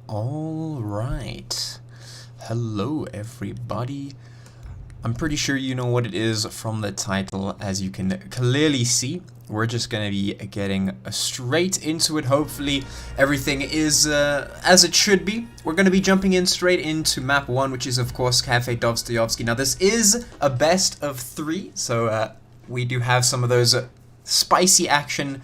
Alright. Hello everybody. I'm pretty sure you know what it is from the title, as you can clearly see. We're just going to be getting straight into it. Hopefully everything is as it should be. We're going to be jumping in straight into map 1, which is of course Cafe Dostoyevsky. Now this is a best of 3, so we do have some of those spicy action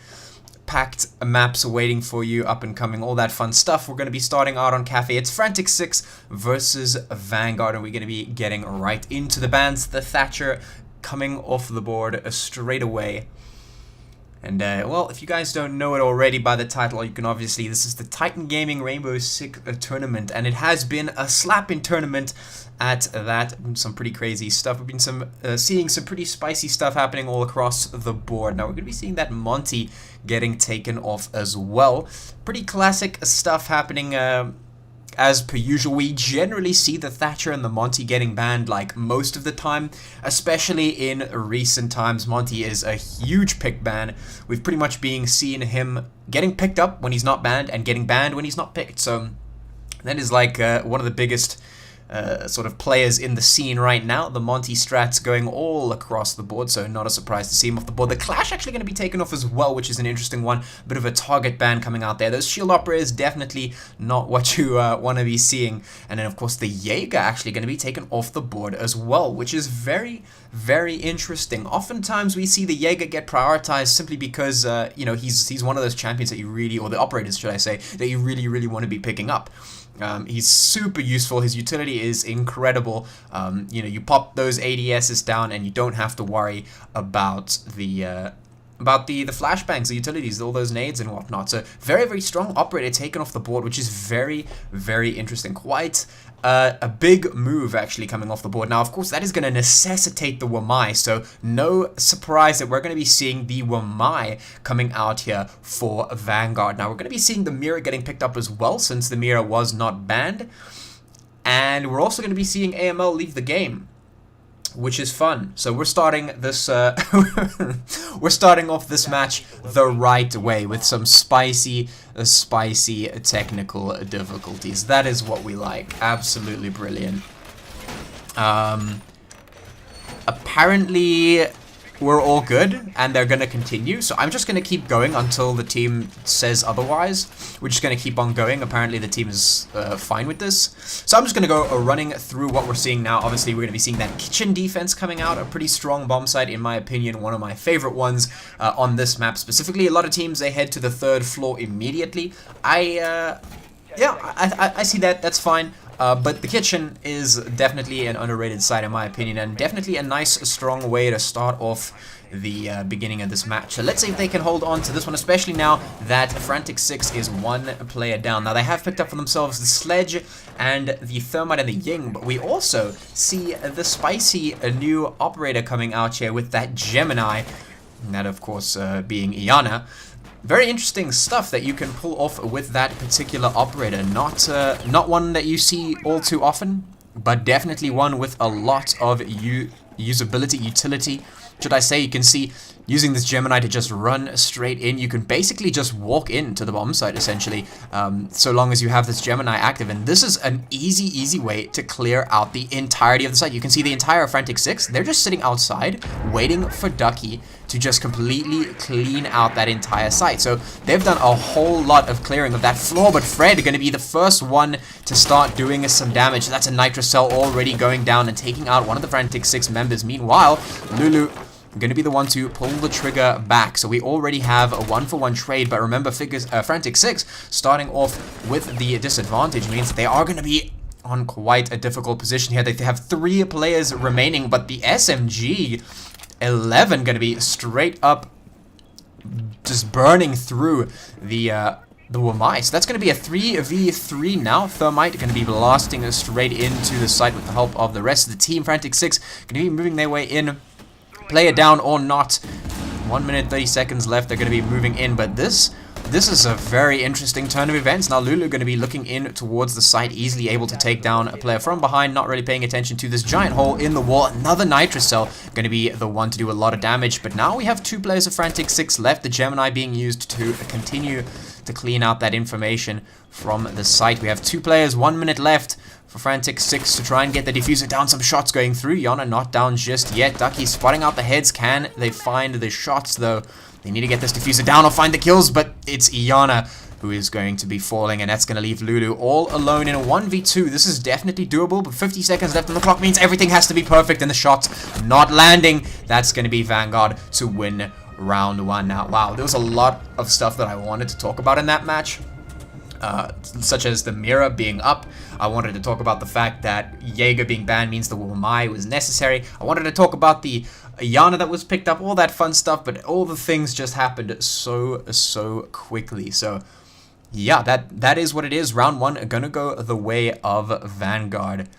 packed maps waiting for you, up and coming, all that fun stuff. We're going to be starting out on Cafe. It's Frantic 6 versus Vanguard, and we're going to be getting right into the bans. The Thatcher coming off the board straight away. And, well, if you guys don't know it already by the title, you can obviously, this is the Titan Gaming Rainbow Six tournament, and it has been a slapping tournament at that. Some pretty crazy stuff. We've been seeing some pretty spicy stuff happening all across the board. Now, we're going to be seeing that Monty getting taken off as well. Pretty classic stuff happening, as per usual. We generally see the Thatcher and the Monty getting banned like most of the time, especially in recent times. Monty is a huge pick ban. We've pretty much been seeing him getting picked up when he's not banned and getting banned when he's not picked. So that is like one of the biggest sort of players in the scene right now. The Monty strats going all across the board, so not a surprise to see him off the board. The Clash actually going to be taken off as well, which is an interesting one. Bit of a target ban coming out there. Those Shield Operators definitely not what you want to be seeing. And then of course the Jaeger actually going to be taken off the board as well, which is very, very interesting. Oftentimes we see the Jaeger get prioritized simply because you know, he's one of those champions that you really, or the operators should I say, that you really want to be picking up. He's super useful. His utility is incredible. You know, you pop those ADSs down and you don't have to worry about the flashbangs, the utilities, all those nades and whatnot. So very, very strong operator taken off the board, which is very, very interesting. Quite a big move actually coming off the board. Now, of course, that is going to necessitate the Wamai, so no surprise that we're going to be seeing the Wamai coming out here for Vanguard. Now, we're going to be seeing the Mirror getting picked up as well, since the Mirror was not banned. And we're also going to be seeing AML leave the game, which is fun. So we're starting this we're starting off this match the right way with some spicy technical difficulties. That is what we like. Absolutely brilliant. Apparently we're all good and they're gonna continue, so I'm just gonna keep going until the team says otherwise. We're just gonna keep on going. Apparently the team is fine with this, so I'm just gonna go running through what we're seeing now. Obviously we're gonna be seeing that kitchen defense coming out, a pretty strong bomb site in my opinion, one of my favorite ones on this map specifically. A lot of teams, they head to the 3rd floor immediately. I see that. That's fine. But the kitchen is definitely an underrated site in my opinion, and definitely a nice, strong way to start off the beginning of this match. So let's see if they can hold on to this one, especially now that Frantic 6 is 1 player down. Now, they have picked up for themselves the Sledge and the Thermite and the Ying, but we also see the spicy new operator coming out here with that Gemini, and that, of course, being Iana. Very interesting stuff that you can pull off with that particular operator. Not one that you see all too often, but definitely one with a lot of usability, utility. Should I say, you can see using this Gemini to just run straight in. You can basically just walk into the bomb site, essentially, so long as you have this Gemini active. And this is an easy way to clear out the entirety of the site. You can see the entire Frantic 6. They're just sitting outside, waiting for Ducky to just completely clean out that entire site. So they've done a whole lot of clearing of that floor, but Fred going to be the first one to start doing some damage. That's a Nitro Cell already going down and taking out one of the Frantic 6 members. Meanwhile, Lulu going to be the one to pull the trigger back. So we already have a 1-for-1 trade, but remember, Frantic 6 starting off with the disadvantage means they are going to be on quite a difficult position here. They have 3 players remaining, but the SMG 11 going to be straight up just burning through the Wamai. So that's going to be a 3v3 now. Thermite going to be blasting straight into the site with the help of the rest of the team. Frantic 6 going to be moving their way in. Player down or not. 1 minute 30 seconds left. They're going to be moving in, but this is a very interesting turn of events. Now Lulu going to be looking in towards the site, easily able to take down a player from behind, not really paying attention to this giant hole in the wall. Another Nitro Cell going to be the one to do a lot of damage, but now we have 2 players of Frantic 6 left, the Gemini being used to continue to clean out that information from the site. We have 2 players, 1 minute left for Frantic 6 to try and get the diffuser down. Some shots going through. Iana not down just yet. Ducky spotting out the heads. Can they find the shots though? They need to get this diffuser down or find the kills, but it's Iana who is going to be falling, and that's going to leave Lulu all alone in a 1v2. This is definitely doable, but 50 seconds left on the clock means everything has to be perfect, and the shots not landing. That's going to be Vanguard to win round 1. Now, wow, there was a lot of stuff that I wanted to talk about in that match. Such as the mirror being up. I wanted to talk about the fact that Jaeger being banned means the Wamai was necessary. I wanted to talk about the Iana that was picked up, all that fun stuff, but all the things just happened so quickly. So yeah, that is what it is. Round 1 gonna go the way of Vanguard.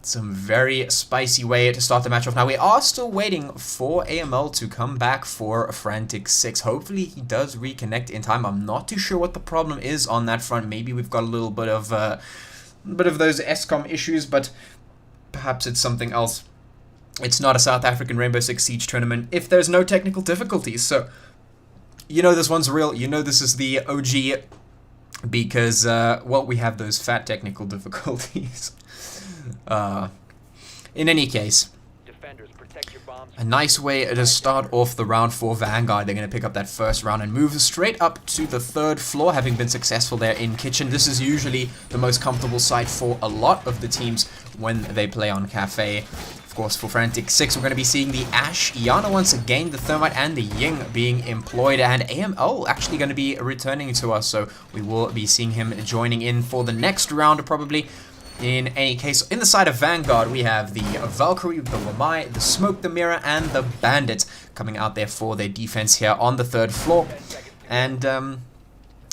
Some very spicy way to start the match off. Now, we are still waiting for AML to come back for Frantic 6. Hopefully, he does reconnect in time. I'm not too sure what the problem is on that front. Maybe we've got a little bit of those ESCOM issues, but perhaps it's something else. It's not a South African Rainbow Six Siege tournament if there's no technical difficulties. So, you know this one's real. You know this is the OG because, well, we have those fat technical difficulties. In any case, a nice way to start off the round for Vanguard. They're going to pick up that first round and move straight up to the 3rd floor, having been successful there in Kitchen. This is usually the most comfortable site for a lot of the teams when they play on Cafe. Of course, for Frantic 6, we're going to be seeing the Ash, Iana once again, the Thermite, and the Ying being employed, and AML actually going to be returning to us, so we will be seeing him joining in for the next round, probably. In any case, in the side of Vanguard, we have the Valkyrie, the Wamai, the Smoke, the Mirror, and the Bandit coming out there for their defense here on the 3rd floor. And,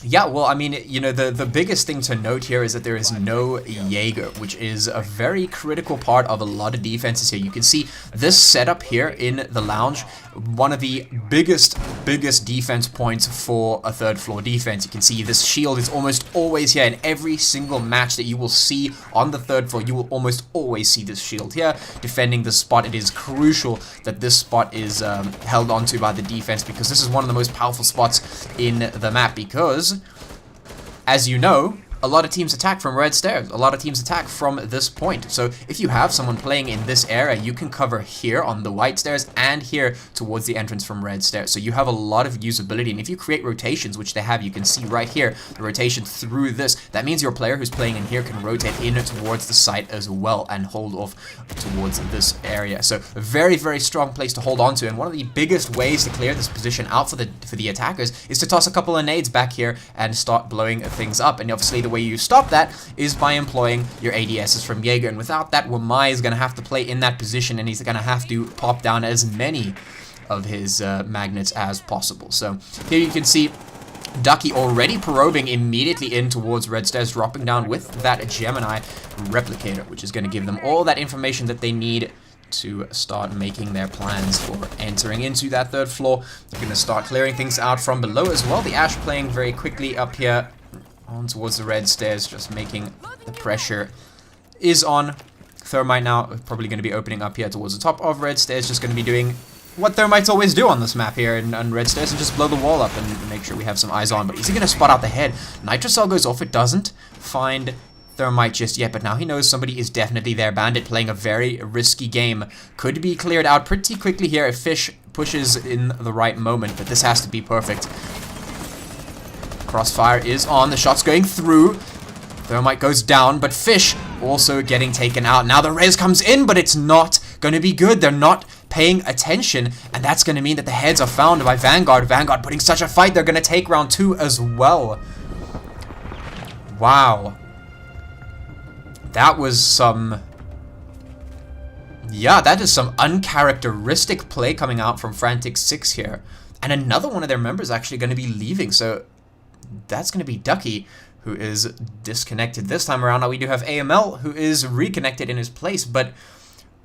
yeah, well, I mean, you know, the biggest thing to note here is that there is no Jaeger, which is a very critical part of a lot of defenses here. You can see this setup here in the lounge, one of the biggest defense points for a 3rd floor defense. You can see this shield is almost always here in every single match that you will see on the 3rd floor. You will almost always see this shield here defending the spot. It is crucial that this spot is held onto by the defense, because this is one of the most powerful spots in the map, because as you know, a lot of teams attack from red stairs. A lot of teams attack from this point. So if you have someone playing in this area, you can cover here on the white stairs and here towards the entrance from red stairs. So you have a lot of usability. And if you create rotations, which they have, you can see right here, the rotation through this. That means your player who's playing in here can rotate in towards the site as well and hold off towards this area. So a very strong place to hold on to. And one of the biggest ways to clear this position out for the attackers is to toss a couple of nades back here and start blowing things up. And obviously the way you stop that is by employing your ADSs from Jaeger, and without that, Wamai is going to have to play in that position, and he's going to have to pop down as many of his magnets as possible. So here you can see Ducky already probing immediately in towards red stairs, dropping down with that Gemini replicator, which is going to give them all that information that they need to start making their plans for entering into that 3rd floor. They're going to start clearing things out from below as well. The Ash playing very quickly up here on towards the red stairs, just making the pressure is on. Thermite now probably going to be opening up here towards the top of red stairs, just going to be doing what Thermites always do on this map here on red stairs, and just blow the wall up and make sure we have some eyes on. But is he going to spot out the head? Nitrocell goes off. It doesn't find Thermite just yet, but now he knows somebody is definitely there. Bandit playing a very risky game. Could be cleared out pretty quickly here if Fish pushes in the right moment, but this has to be perfect. Crossfire is on, the shot's going through. Thermite goes down, but Fish also getting taken out. Now the res comes in, but it's not going to be good. They're not paying attention, and that's going to mean that the heads are found by Vanguard. Vanguard putting such a fight, they're going to take round 2 as well. Wow. That was some... yeah, that is some uncharacteristic play coming out from Frantic 6 here. And another one of their members actually going to be leaving, so that's going to be Ducky, who is disconnected this time around. Now we do have AML, who is reconnected in his place, but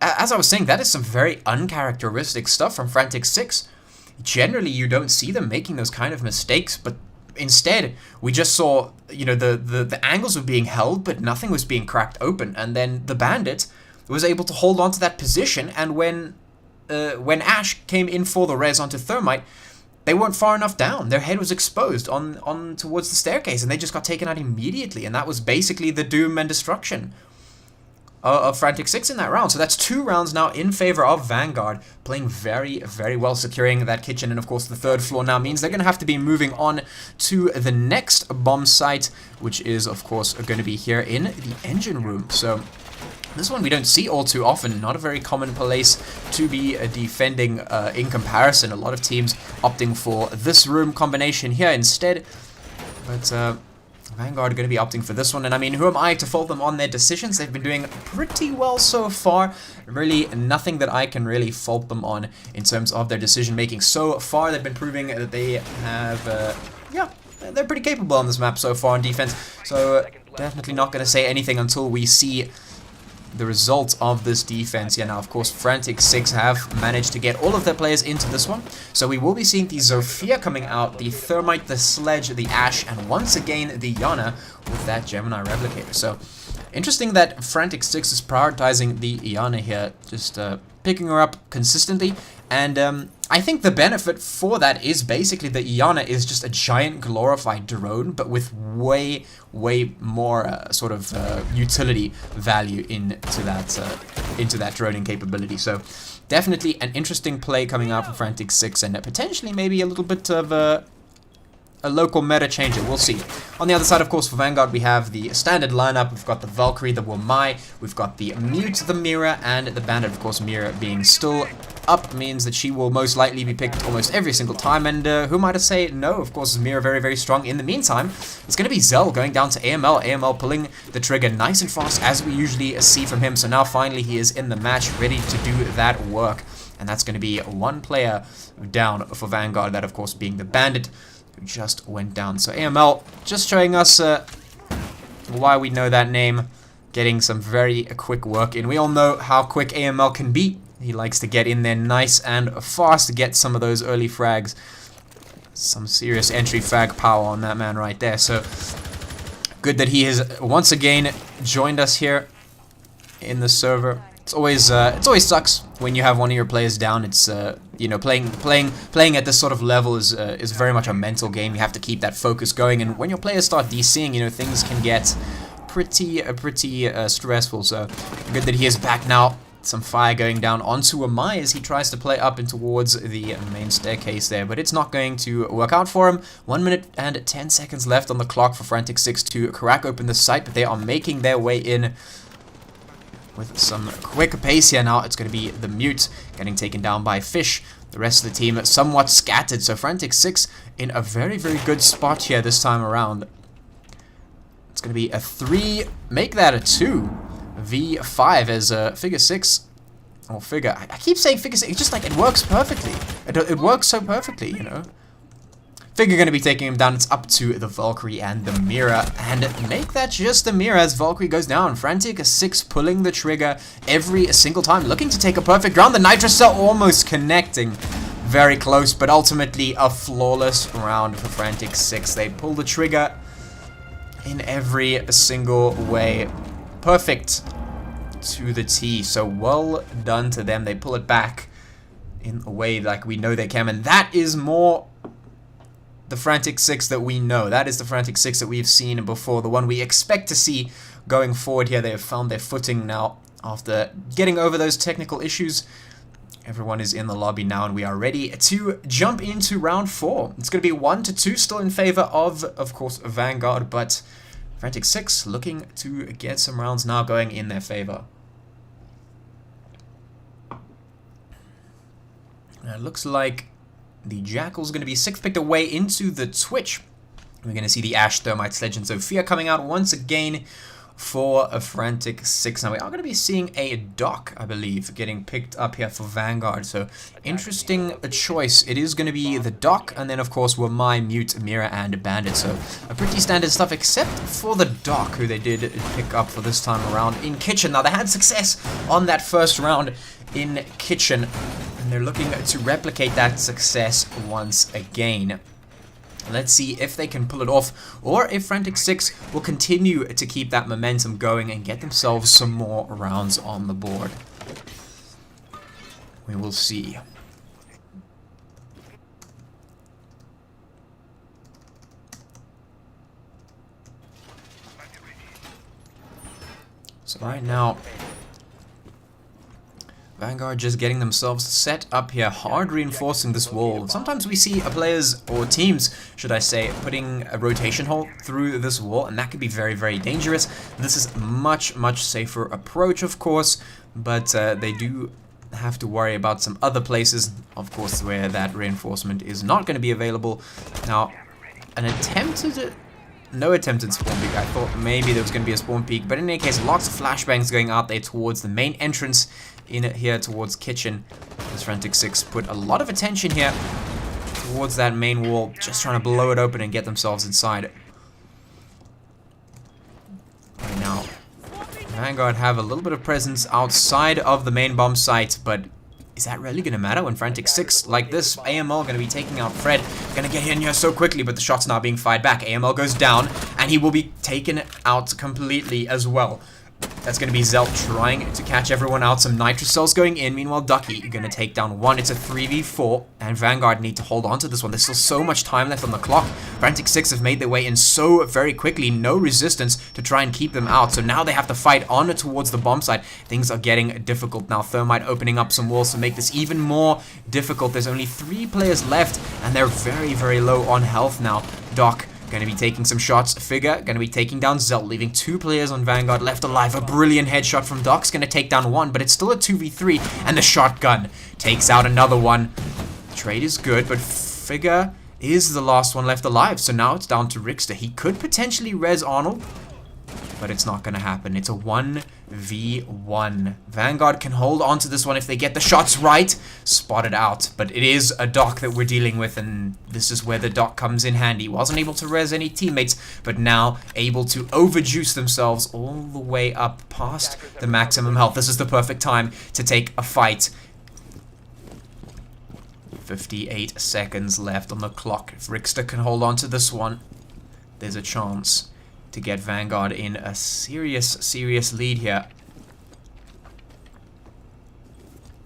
as I was saying, that is some very uncharacteristic stuff from Frantic 6. Generally, you don't see them making those kind of mistakes, but instead, we just saw, you know, the angles were being held, but nothing was being cracked open, and then the Bandit was able to hold on to that position, and when Ash came in for the res onto Thermite, they weren't far enough down. Their head was exposed on towards the staircase, and they just got taken out immediately. And that was basically the doom and destruction of Frantic 6 in that round. So that's 2 rounds now in favor of Vanguard, playing very, very well, securing that kitchen. And of course the 3rd floor now means they're going to have to be moving on to the next bomb site, which is of course going to be here in the engine room. So this one we don't see all too often, not a very common place to be defending in comparison. A lot of teams opting for this room combination here instead, but Vanguard are going to be opting for this one, and I mean, who am I to fault them on their decisions? They've been doing pretty well so far. Really nothing that I can really fault them on in terms of their decision making so far. They've been proving that they have, yeah, they're pretty capable on this map so far on defense. So definitely not going to say anything until we see the result of this defense. Yeah, now of course Frantic 6 have managed to get all of their players into this one, so we will be seeing the Zofia coming out, the Thermite, the Sledge, the Ash, and once again the Yana with that Gemini Replicator. So interesting that Frantic 6 is prioritizing the Yana here, just picking her up consistently, and I think the benefit for that is basically that Iana is just a giant glorified drone, but with way more sort of utility value into that droning capability. So definitely an interesting play coming out from Frantic 6, and potentially maybe a little bit of a local meta changer. We'll see. On the other side, of course, for Vanguard, we have the standard lineup. We've got the Valkyrie, the Wamai, we've got the Mute, the Mira, and the Bandit. Of course, Mira being still up means that she will most likely be picked almost every single time, and who am I to say no? Of course, Mira very strong. In the meantime, it's going to be Zell going down to AML. AML pulling the trigger nice and fast, as we usually see from him. So now finally he is in the match, ready to do that work, and that's going to be 1 player down for Vanguard, that of course being the Bandit, who just went down. So AML just showing us why we know that name, getting some very quick work in. We all know how quick AML can be. He likes to get in there nice and fast to get some of those early frags. Some serious entry frag power on that man right there. So good that he has once again joined us here in the server. It always sucks when you have one of your players down. It's you know, playing at this sort of level is very much a mental game. You have to keep that focus going, and when your players start DCing, you know, things can get pretty stressful. So good that he is back now. Some fire going down onto Amai as he tries to play up and towards the main staircase there, but it's not going to work out for him. 1 minute and 10 seconds left on the clock for Frantic 6 to crack open the site, but they are making their way in with some quick pace here. Now it's going to be the Mute getting taken down by Fish. The rest of the team somewhat scattered, so Frantic 6 in a very good spot here this time around. It's going to be a 3, make that a 2. V5 as Figure 6, or Figure, I keep saying Figure 6, it's just like it works perfectly. It works so perfectly, you know. Figure going to be taking him down. It's up to the Valkyrie and the Mira, and make that just the Mira as Valkyrie goes down. Frantic 6 pulling the trigger every single time, looking to take a perfect round. The Nitro Cell almost connecting, very close, but ultimately a flawless round for Frantic 6. They pull the trigger in every single way. Perfect to the T, so well done to them. They pull it back in a way like we know they can, and that is more the Frantic 6 that we know. That is the Frantic 6 that we've seen before, the one we expect to see going forward here. They have found their footing now after getting over those technical issues. Everyone is in the lobby now, and we are ready to jump into round 4. It's going to be 1-2 still in favor of course, Vanguard, but Frantic 6 looking to get some rounds now going in their favor. Now it looks like the Jackal's going to be 6th picked away into the Twitch. We're going to see the Ash, Thermite, Sledge, and Sophia coming out once again for a Frantic 6. Now we are going to be seeing a Doc, I believe, getting picked up here for Vanguard. So interesting choice. It is going to be the Doc, and then of course were my Mute, Mira, and Bandit. So a pretty standard stuff, except for the Doc, who they did pick up for this time around in Kitchen. Now they had success on that first round in Kitchen, and they're looking to replicate that success once again. Let's see if they can pull it off, or if Frantic 6 will continue to keep that momentum going and get themselves some more rounds on the board. We will see. So right now, Vanguard just getting themselves set up here, hard reinforcing this wall. Sometimes we see players, or teams, should I say, putting a rotation hole through this wall, and that could be very, very dangerous. This is much, much safer approach, of course, but they do have to worry about some other places, of course, where that reinforcement is not going to be available. Now, an attempted... No attempted spawn peek. I thought maybe there was going to be a spawn peek, but in any case, lots of flashbangs going out there towards the main entrance in here towards kitchen. This Frantic 6 put a lot of attention here towards that main wall, just trying to blow it open and get themselves inside. Right now, Vanguard have a little bit of presence outside of the main bomb site, but is that really going to matter when Frantic 6 like this? AML going to be taking out Fred, going to get in here so quickly, but the shot's now being fired back. AML goes down, and he will be taken out completely as well. That's going to be Zelt trying to catch everyone out. Some nitro cells going in. Meanwhile, Ducky going to take down one. It's a 3v4, and Vanguard need to hold on to this one. There's still so much time left on the clock. Frantic 6 have made their way in so very quickly. No resistance to try and keep them out. So now they have to fight on towards the bomb site. Things are getting difficult now. Thermite opening up some walls to make this even more difficult. There's only 3 players left, and they're very, very low on health now. Doc going to be taking some shots. Figure going to be taking down Zelt, leaving 2 players on Vanguard left alive. A brilliant headshot from Doc's going to take down 1, but it's still a 2v3, and the shotgun takes out another one. The trade is good, but Figure is the last one left alive, so now it's down to Rickster. He could potentially res Arnold, but it's not going to happen. It's a 1v1. Vanguard can hold on to this one if they get the shots right. Spotted out, but it is a Doc that we're dealing with, and this is where the Doc comes in handy. Wasn't able to res any teammates, but now able to overjuice themselves all the way up past the maximum health. This is the perfect time to take a fight. 58 seconds left on the clock. If Rickster can hold on to this one, there's a chance to get Vanguard in a serious lead here.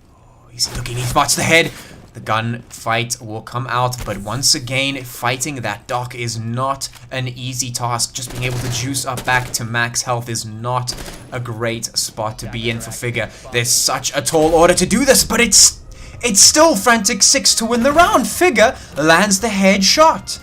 Oh, he's looking, he spots the head. The gunfight will come out, but once again, fighting that Doc is not an easy task. Just being able to juice up back to max health is not a great spot to be in for Figure. There's such a tall order to do this, but it's still Frantic 6 to win the round. Figure lands the headshot.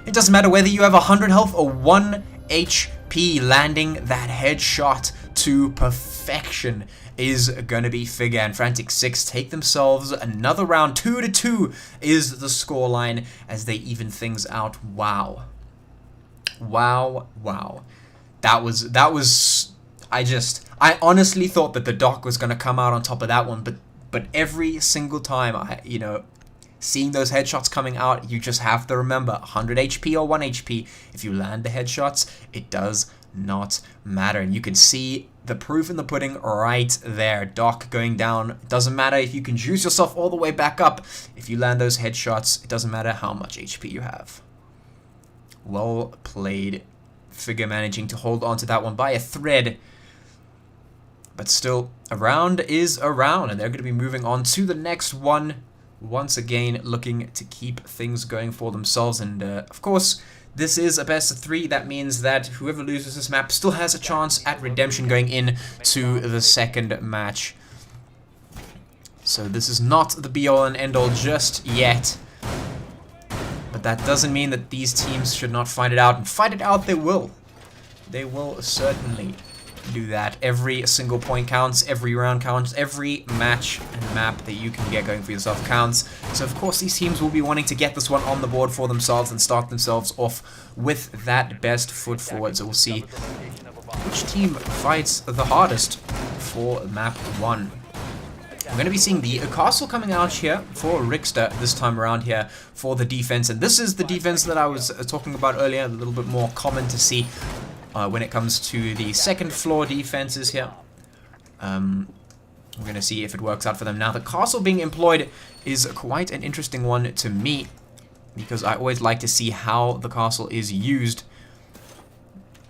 It doesn't matter whether you have 100 health or 1 HP, landing that headshot to perfection is going to be Figure, and Frantic 6 take themselves another round. 2-2 is the scoreline as they even things out. Wow. Wow. That was I honestly thought that the Doc was going to come out on top of that one, but every single time seeing those headshots coming out, you just have to remember 100 HP or 1 HP. If you land the headshots, it does not matter. And you can see the proof in the pudding right there. Doc going down. It doesn't matter if you can juice yourself all the way back up. If you land those headshots, it doesn't matter how much HP you have. Well played. Figure managing to hold on to that one by a thread. But still, a round is a round, and they're going to be moving on to the next one. Once again, looking to keep things going for themselves. And, of course, this is a best of 3. That means that whoever loses this map still has a chance at redemption going in to the second match. So this is not the be-all and end-all just yet. But that doesn't mean that these teams should not fight it out. And fight it out they will. They will certainly do that. Every single point counts, every round counts, every match and map that you can get going for yourself counts. So of course these teams will be wanting to get this one on the board for themselves and start themselves off with that best foot forward. So we'll see which team fights the hardest for map 1. We're going to be seeing the castle coming out here for Rickster this time around here for the defense. And this is the defense that I was talking about earlier, a little bit more common to see when it comes to the second floor defenses here. We're going to see if it works out for them. Now, the castle being employed is quite an interesting one to me, because I always like to see how the castle is used.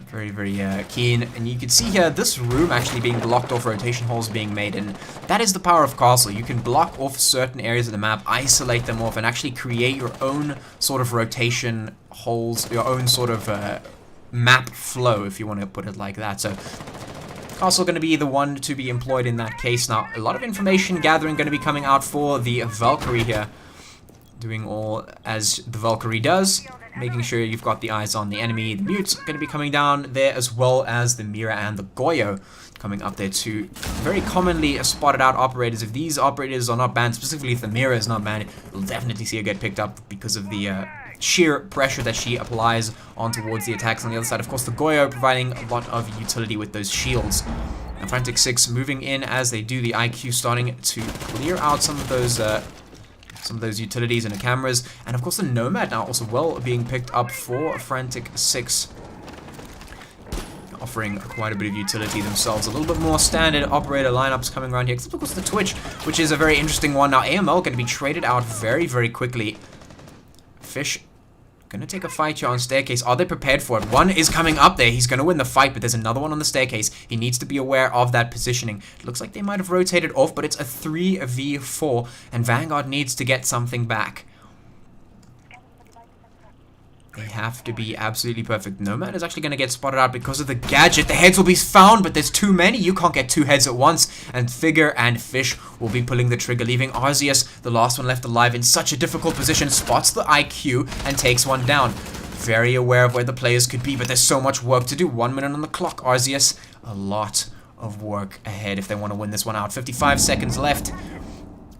Very, very keen. And you can see here, this room actually being blocked off, rotation holes being made, and that is the power of castle. You can block off certain areas of the map, isolate them off, and actually create your own sort of rotation holes, your own sort of map flow, if you want to put it like that. So Castle going to be the one to be employed in that case. Now, a lot of information gathering going to be coming out for the Valkyrie here. Doing all as the Valkyrie does. Making sure you've got the eyes on the enemy. The Mute's going to be coming down there, as well as the Mira and the Goyo coming up there too. Very commonly spotted out operators. If these operators are not banned, specifically if the Mira is not banned, you'll definitely see her get picked up because of the sheer pressure that she applies on towards the attacks on the other side. Of course, the Goyo providing a lot of utility with those shields. Now, Frantic 6 moving in as they do. The IQ starting to clear out some of those utilities and the cameras. And of course, the Nomad now also well being picked up for Frantic 6. Offering quite a bit of utility themselves. A little bit more standard operator lineups coming around here. Except of course the Twitch, which is a very interesting one. Now, AML going to be traded out very, very quickly. Fish gonna take a fight here on staircase. Are they prepared for it? One is coming up there. He's gonna win the fight, but there's another one on the staircase. He needs to be aware of that positioning. It looks like they might have rotated off, but it's a 3v4, and Vanguard needs to get something back. They have to be absolutely perfect. Nomad is actually going to get spotted out because of the gadget. The heads will be found, but there's too many. You can't get two heads at once. And Figure and Fish will be pulling the trigger, leaving Arceus, the last one left alive, in such a difficult position. Spots the IQ and takes one down. Very aware of where the players could be, but there's so much work to do. 1 minute on the clock. Arceus, a lot of work ahead if they want to win this one out. 55 seconds left.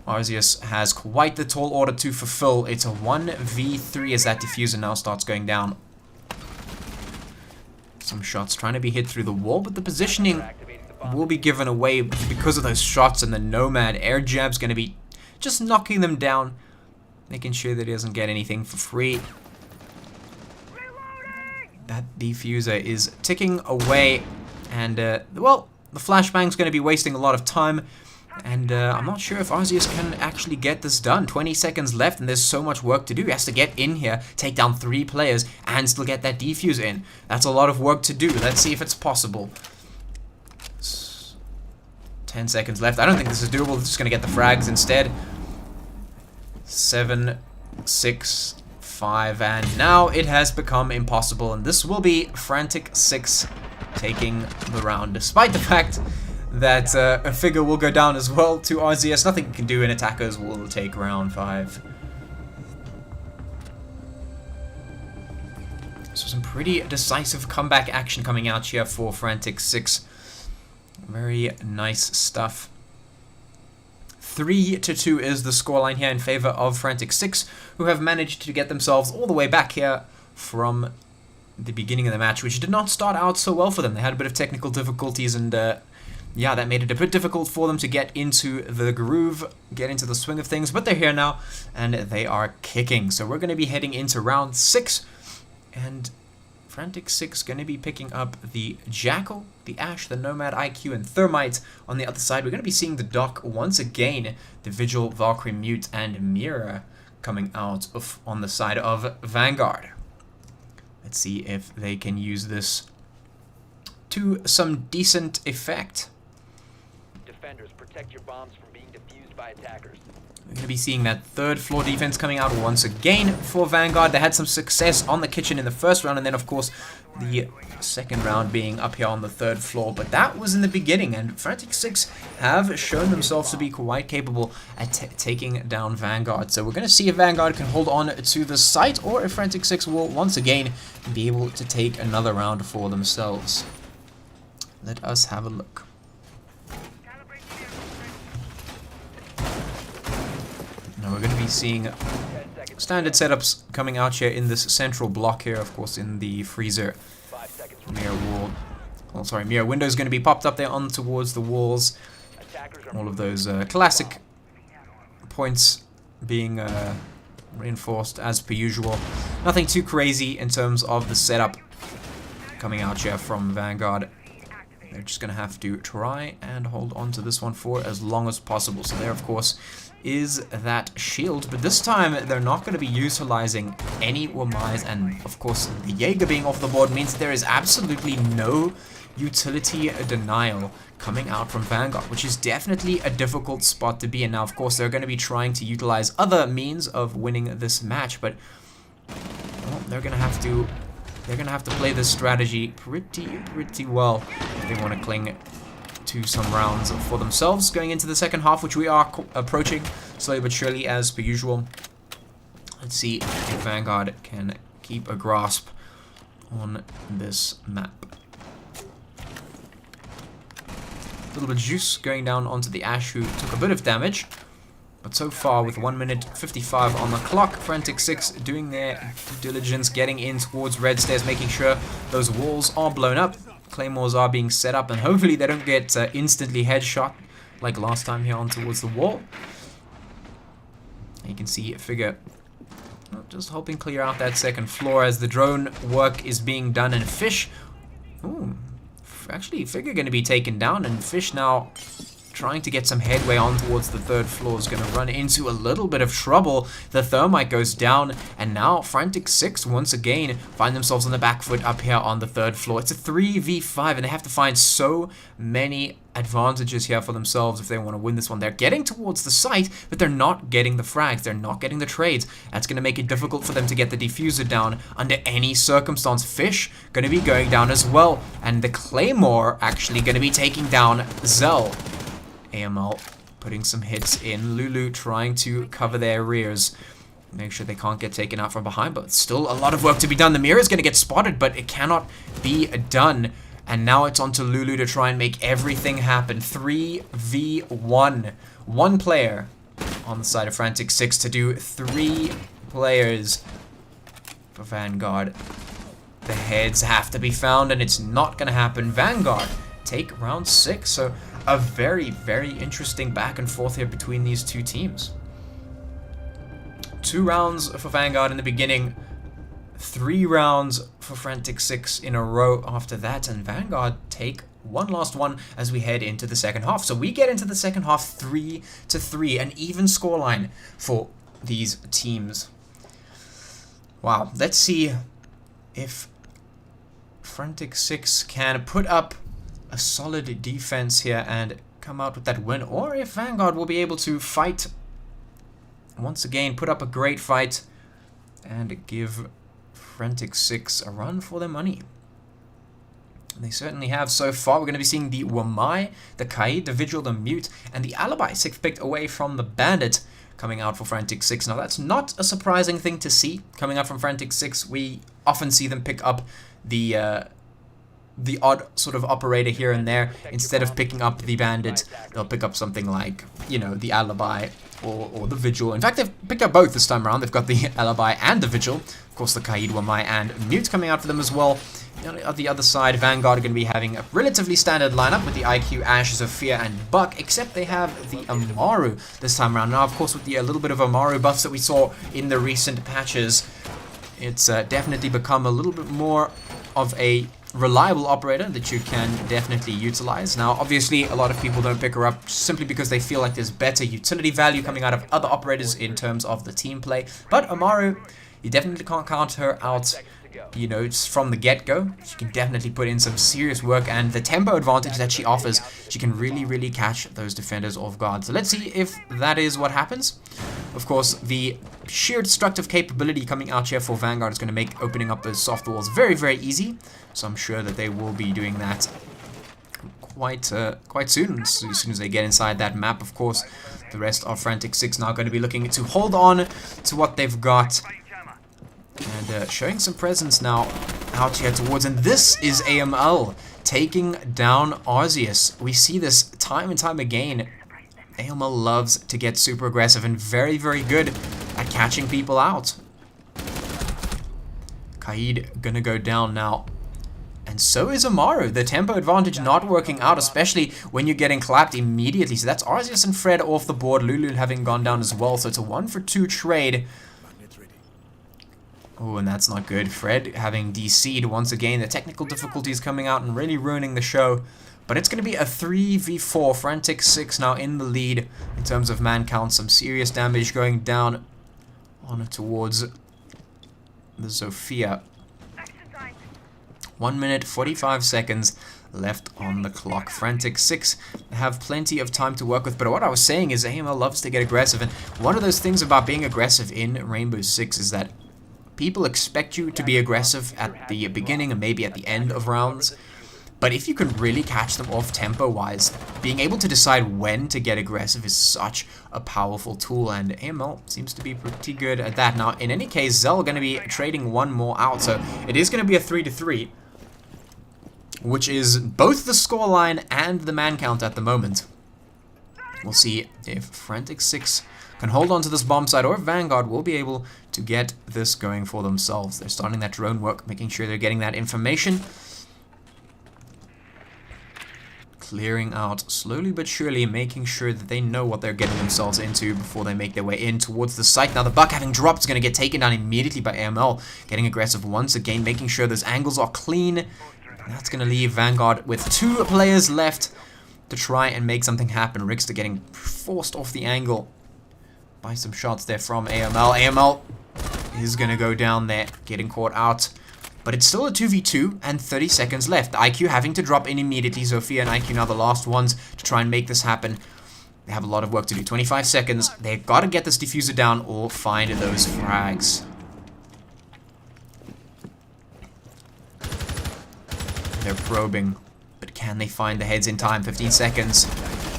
Arceus has quite the tall order to fulfill. It's a 1v3 as that diffuser now starts going down. Some shots trying to be hit through the wall, but the positioning will be given away because of those shots, and the Nomad air jab's going to be just knocking them down, making sure that he doesn't get anything for free. That diffuser is ticking away, and well, the flashbang's going to be wasting a lot of time. And I'm not sure if Arceus can actually get this done. 20 seconds left, and there's so much work to do. He has to get in here, take down 3 players, and still get that defuse in. That's a lot of work to do. Let's see if it's possible. 10 seconds left. I don't think this is doable. It's just going to get the frags instead. 7, 6, 5, and now it has become impossible. And this will be Frantic 6 taking the round, despite the fact that a Figure will go down as well to Arceus. Nothing you can do, and attackers will take round 5. So some pretty decisive comeback action coming out here for Frantic 6. Very nice stuff. 3-2 is the scoreline here in favor of Frantic 6, who have managed to get themselves all the way back here from the beginning of the match, which did not start out so well for them. They had a bit of technical difficulties, and yeah, that made it a bit difficult for them to get into the groove, get into the swing of things, but they're here now, and they are kicking. So we're going to be heading into round 6, and Frantic 6 going to be picking up the Jackal, the Ash, the Nomad, IQ, and Thermite. On the other side, we're going to be seeing the Doc once again, the Vigil, Valkyrie, Mute, and Mira coming out on the side of Vanguard. Let's see if they can use this to some decent effect. Defenders, protect your bombs from being defused by attackers. We're going to be seeing that 3rd floor defense coming out once again for Vanguard. They had some success on the kitchen in the first round, and then of course the second round being up here on the 3rd floor. But that was in the beginning, and Frantic 6 have shown themselves to be quite capable at taking down Vanguard. So we're going to see if Vanguard can hold on to the site, or if Frantic 6 will once again be able to take another round for themselves. Let us have a look. Now we're going to be seeing standard setups coming out here in this central block here, of course, in the freezer mirror wall. Oh, sorry, mirror window is going to be popped up there on towards the walls. All of those classic points being reinforced as per usual. Nothing too crazy in terms of the setup coming out here from Vanguard. They're just going to have to try and hold on to this one for as long as possible. So there, of course, is that shield. But this time, they're not going to be utilizing any Wamais. And, of course, the Jaeger being off the board means there is absolutely no utility denial coming out from Vanguard, which is definitely a difficult spot to be in. Now, of course, they're going to be trying to utilize other means of winning this match. But, well, they're going to have to... play this strategy pretty well if they want to cling to some rounds for themselves going into the second half, which we are approaching slowly but surely as per usual. Let's see if Vanguard can keep a grasp on this map. A little bit of juice going down onto the Ash, who took a bit of damage. But so far, with 1 minute 55 on the clock, Frantic 6 doing their due diligence, getting in towards red stairs, making sure those walls are blown up. Claymores are being set up, and hopefully they don't get instantly headshot like last time here on towards the wall. You can see a figure just helping clear out that second floor as the drone work is being done, and Fish, ooh, actually Figure going to be taken down, and Fish now trying to get some headway on towards the third floor is going to run into a little bit of trouble. The thermite goes down, and now Frantic 6 once again find themselves on the back foot up here on the third floor. It's a 3v5, and they have to find so many advantages here for themselves if they want to win this one. They're getting towards the site, but they're not getting the frags. They're not getting the trades. That's going to make it difficult for them to get the diffuser down under any circumstance. Fish going to be going down as well, and the Claymore actually going to be taking down Zell. AML putting some hits in. Lulu trying to cover their rears, make sure they can't get taken out from behind, but still a lot of work to be done. The mirror is going to get spotted, but it cannot be done. And now it's on to Lulu to try and make everything happen. 3v1. One player on the side of Frantic 6 to do 3 players for Vanguard. The heads have to be found, and it's not going to happen. Vanguard take round 6, so a very, very interesting back and forth here between these two teams. 2 rounds for Vanguard in the beginning, 3 rounds for Frantic 6 in a row after that, and Vanguard take one last one as we head into the second half. So we get into the second half 3-3, an even scoreline for these teams. Wow, let's see if Frantic 6 can put up a solid defense here and come out with that win, or if Vanguard will be able to fight once again, put up a great fight and give Frantic 6 a run for their money. They certainly have so far. We're going to be seeing the Wamai, the Kaid, the Vigil, the Mute, and the Alibi 6th picked away from the Bandit coming out for Frantic 6. Now that's not a surprising thing to see coming out from Frantic 6. We often see them pick up the odd sort of operator here and there. Instead of picking up the Bandit, they'll pick up something like, you know, the Alibi or the Vigil. In fact, they've picked up both this time around. They've got the Alibi and the Vigil. Of course, the Kaid, Wamai, and Mute coming out for them as well. On the other side, Vanguard are going to be having a relatively standard lineup with the IQ, Ash, Zofia, and Buck, except they have the Amaru this time around. Now, of course, with the little bit of Amaru buffs that we saw in the recent patches, it's definitely become a little bit more of a reliable operator that you can definitely utilize. Now, obviously, a lot of people don't pick her up simply because they feel like there's better utility value coming out of other operators in terms of the team play. But Amaru, you definitely can't count her out, you know, it's from the get-go. She can definitely put in some serious work, and the tempo advantage that she offers, she can really, really catch those defenders off guard. So let's see if that is what happens. Of course, the sheer destructive capability coming out here for Vanguard is going to make opening up those soft walls very, very easy. So I'm sure that they will be doing that quite soon, as soon as they get inside that map. Of course, the rest of Frantic 6 now going to be looking to hold on to what they've got. And showing some presence now out here towards, and this is AML taking down Arceus. We see this time and time again. AML loves to get super aggressive and very, very good at catching people out. Kaid gonna go down now. And so is Amaru. The tempo advantage not working out, especially when you're getting clapped immediately. So that's Arceus and Fred off the board. Lulu having gone down as well. So it's a 1-for-2 trade. Oh, and that's not good. Fred having DC'd once again. The technical difficulties coming out and really ruining the show. But it's going to be a 3v4. Frantic 6 now in the lead in terms of man count. Some serious damage going down on towards the Zofia. 1 minute, 45 seconds left on the clock. Frantic 6 have plenty of time to work with, but what I was saying is AML loves to get aggressive, and one of those things about being aggressive in Rainbow Six is that people expect you to be aggressive at the beginning and maybe at the end of rounds, But if you can really catch them off tempo-wise, being able to decide when to get aggressive is such a powerful tool, and AML seems to be pretty good at that. Now, in any case, Zell going to be trading one more out, so it is going to be a 3-3, which is both the scoreline and the man count at the moment. We'll see if Frantic 6 can hold on to this bomb site, or if Vanguard will be able to get this going for themselves. They're starting that drone work, making sure they're getting that information. Clearing out slowly but surely, making sure that they know what they're getting themselves into before they make their way in towards the site. Now the buck, having dropped, is going to get taken down immediately by AML. Getting aggressive once again, making sure those angles are clean. And that's going to leave Vanguard with 2 players left to try and make something happen. Rickster getting forced off the angle by some shots there from AML. AML is going to go down there, getting caught out. But it's still a 2v2 and 30 seconds left. IQ having to drop in immediately. Zofia and IQ now the last ones to try and make this happen. They have a lot of work to do. 25 seconds. They've got to get this diffuser down or find those frags. They're probing. But can they find the heads in time? 15 seconds.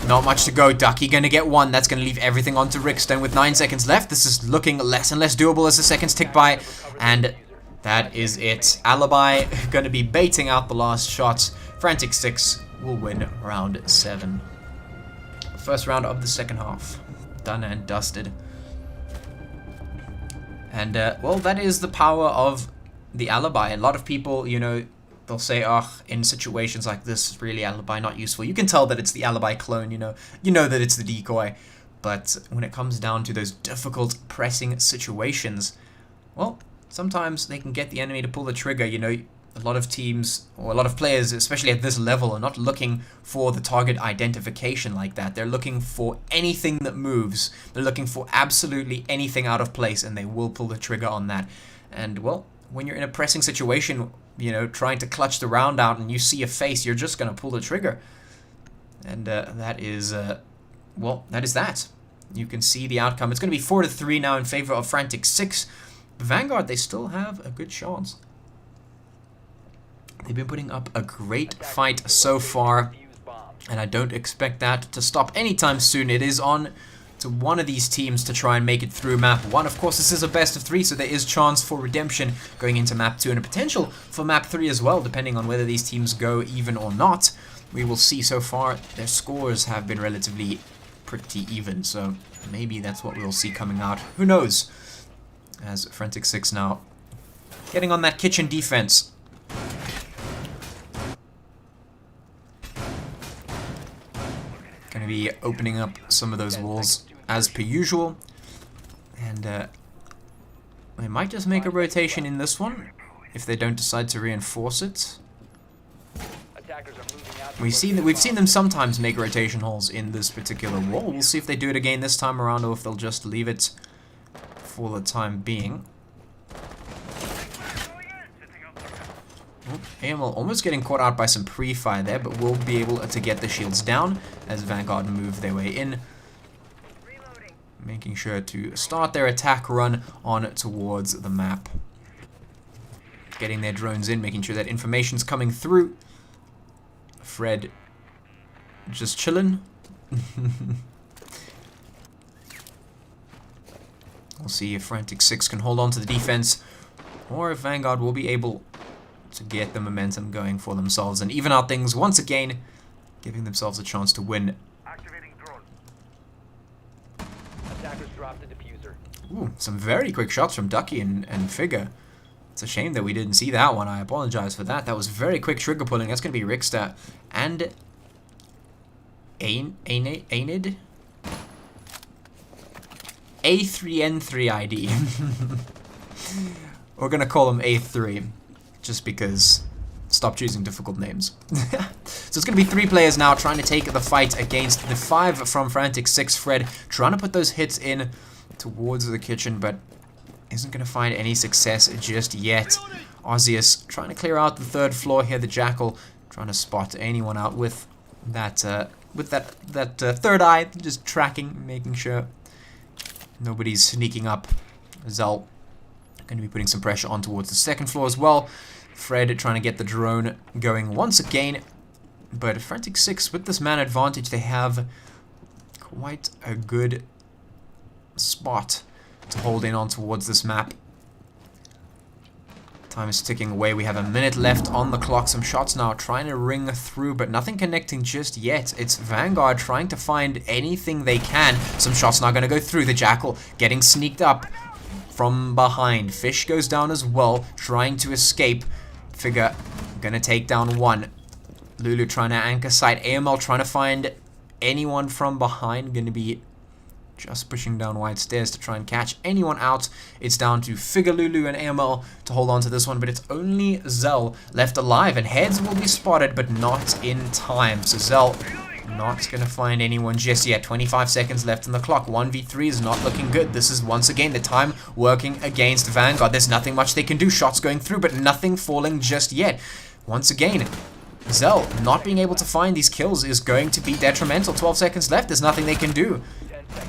Not much to go. Ducky going to get one. That's going to leave everything onto Rickstone with 9 seconds left. This is looking less and less doable as the seconds tick by. And that is it. Alibi going to be baiting out the last shots. Frantic 6 will win round 7. First round of the second half. Done and dusted. And, well, that is the power of the Alibi. A lot of people, you know, they'll say, oh, in situations like this, really Alibi not useful. You can tell that it's the Alibi clone, you know. You know that it's the decoy. But when it comes down to those difficult pressing situations, well, sometimes they can get the enemy to pull the trigger. You know, a lot of teams, or a lot of players, especially at this level, are not looking for the target identification like that. They're looking for anything that moves. They're looking for absolutely anything out of place, and they will pull the trigger on that. And, well, when you're in a pressing situation, you know, trying to clutch the round out and you see a face, you're just going to pull the trigger. And that is, well, that is that. You can see the outcome. It's going to be 4-3 now in favor of Frantic 6. Vanguard, they still have a good chance. They've been putting up a great fight so far, and I don't expect that to stop anytime soon. It is on to one of these teams to try and make it through map 1. Of course, this is a best of 3, so there is chance for redemption going into map 2, and a potential for map 3 as well, depending on whether these teams go even or not. We will see. So far, their scores have been relatively pretty even, so maybe that's what we'll see coming out. Who knows? As Frantic 6 now getting on that kitchen defense. Going to be opening up some of those walls as per usual. And they might just make a rotation in this one if they don't decide to reinforce it. We've seen them sometimes make rotation holes in this particular wall. We'll see if they do it again this time around, or if they'll just leave it for the time being. AML almost getting caught out by some pre-fire there, but will be able to get the shields down as Vanguard move their way in. Making sure to start their attack run on towards the map. Getting their drones in, making sure that information's coming through. Fred just chilling. We'll see if Frantic 6 can hold on to the defense, or if Vanguard will be able to get the momentum going for themselves and even out things once again, giving themselves a chance to win. Activating drone. Attackers dropped the diffuser. Ooh, some very quick shots from Ducky and Figure. It's a shame that we didn't see that one. I apologize for that. That was very quick trigger pulling. That's going to be Rickster and Ainid. A3N3 ID. We're going to call him A3, just because stop choosing difficult names. So it's going to be 3 players now trying to take the fight against the 5 from Frantic 6. Fred trying to put those hits in towards the kitchen, but isn't going to find any success just yet. Arceus trying to clear out the 3rd floor here. The Jackal trying to spot anyone out with that 3rd eye, just tracking, making sure nobody's sneaking up. Zell going to be putting some pressure on towards the 2nd floor as well. Fred trying to get the drone going once again. But Frantic 6, with this man advantage, they have quite a good spot to hold in on towards this map. Time is ticking away. We have a minute left on the clock. Some shots now trying to ring through, but nothing connecting just yet. It's Vanguard trying to find anything they can. Some shots now going to go through. The Jackal getting sneaked up from behind. Fish goes down as well, trying to escape. Figure going to take down one. Lulu trying to anchor site. AML trying to find anyone from behind. Going to be just pushing down wide stairs to try and catch anyone out. It's down to Figure, Lulu, and AML to hold on to this one, but it's only Zell left alive, and heads will be spotted, but not in time. So Zell not going to find anyone just yet. 25 seconds left on the clock. 1v3 is not looking good. This is once again the time working against Vanguard. There's nothing much they can do. Shots going through, but nothing falling just yet. Once again, Zell not being able to find these kills is going to be detrimental. 12 seconds left. There's nothing they can do.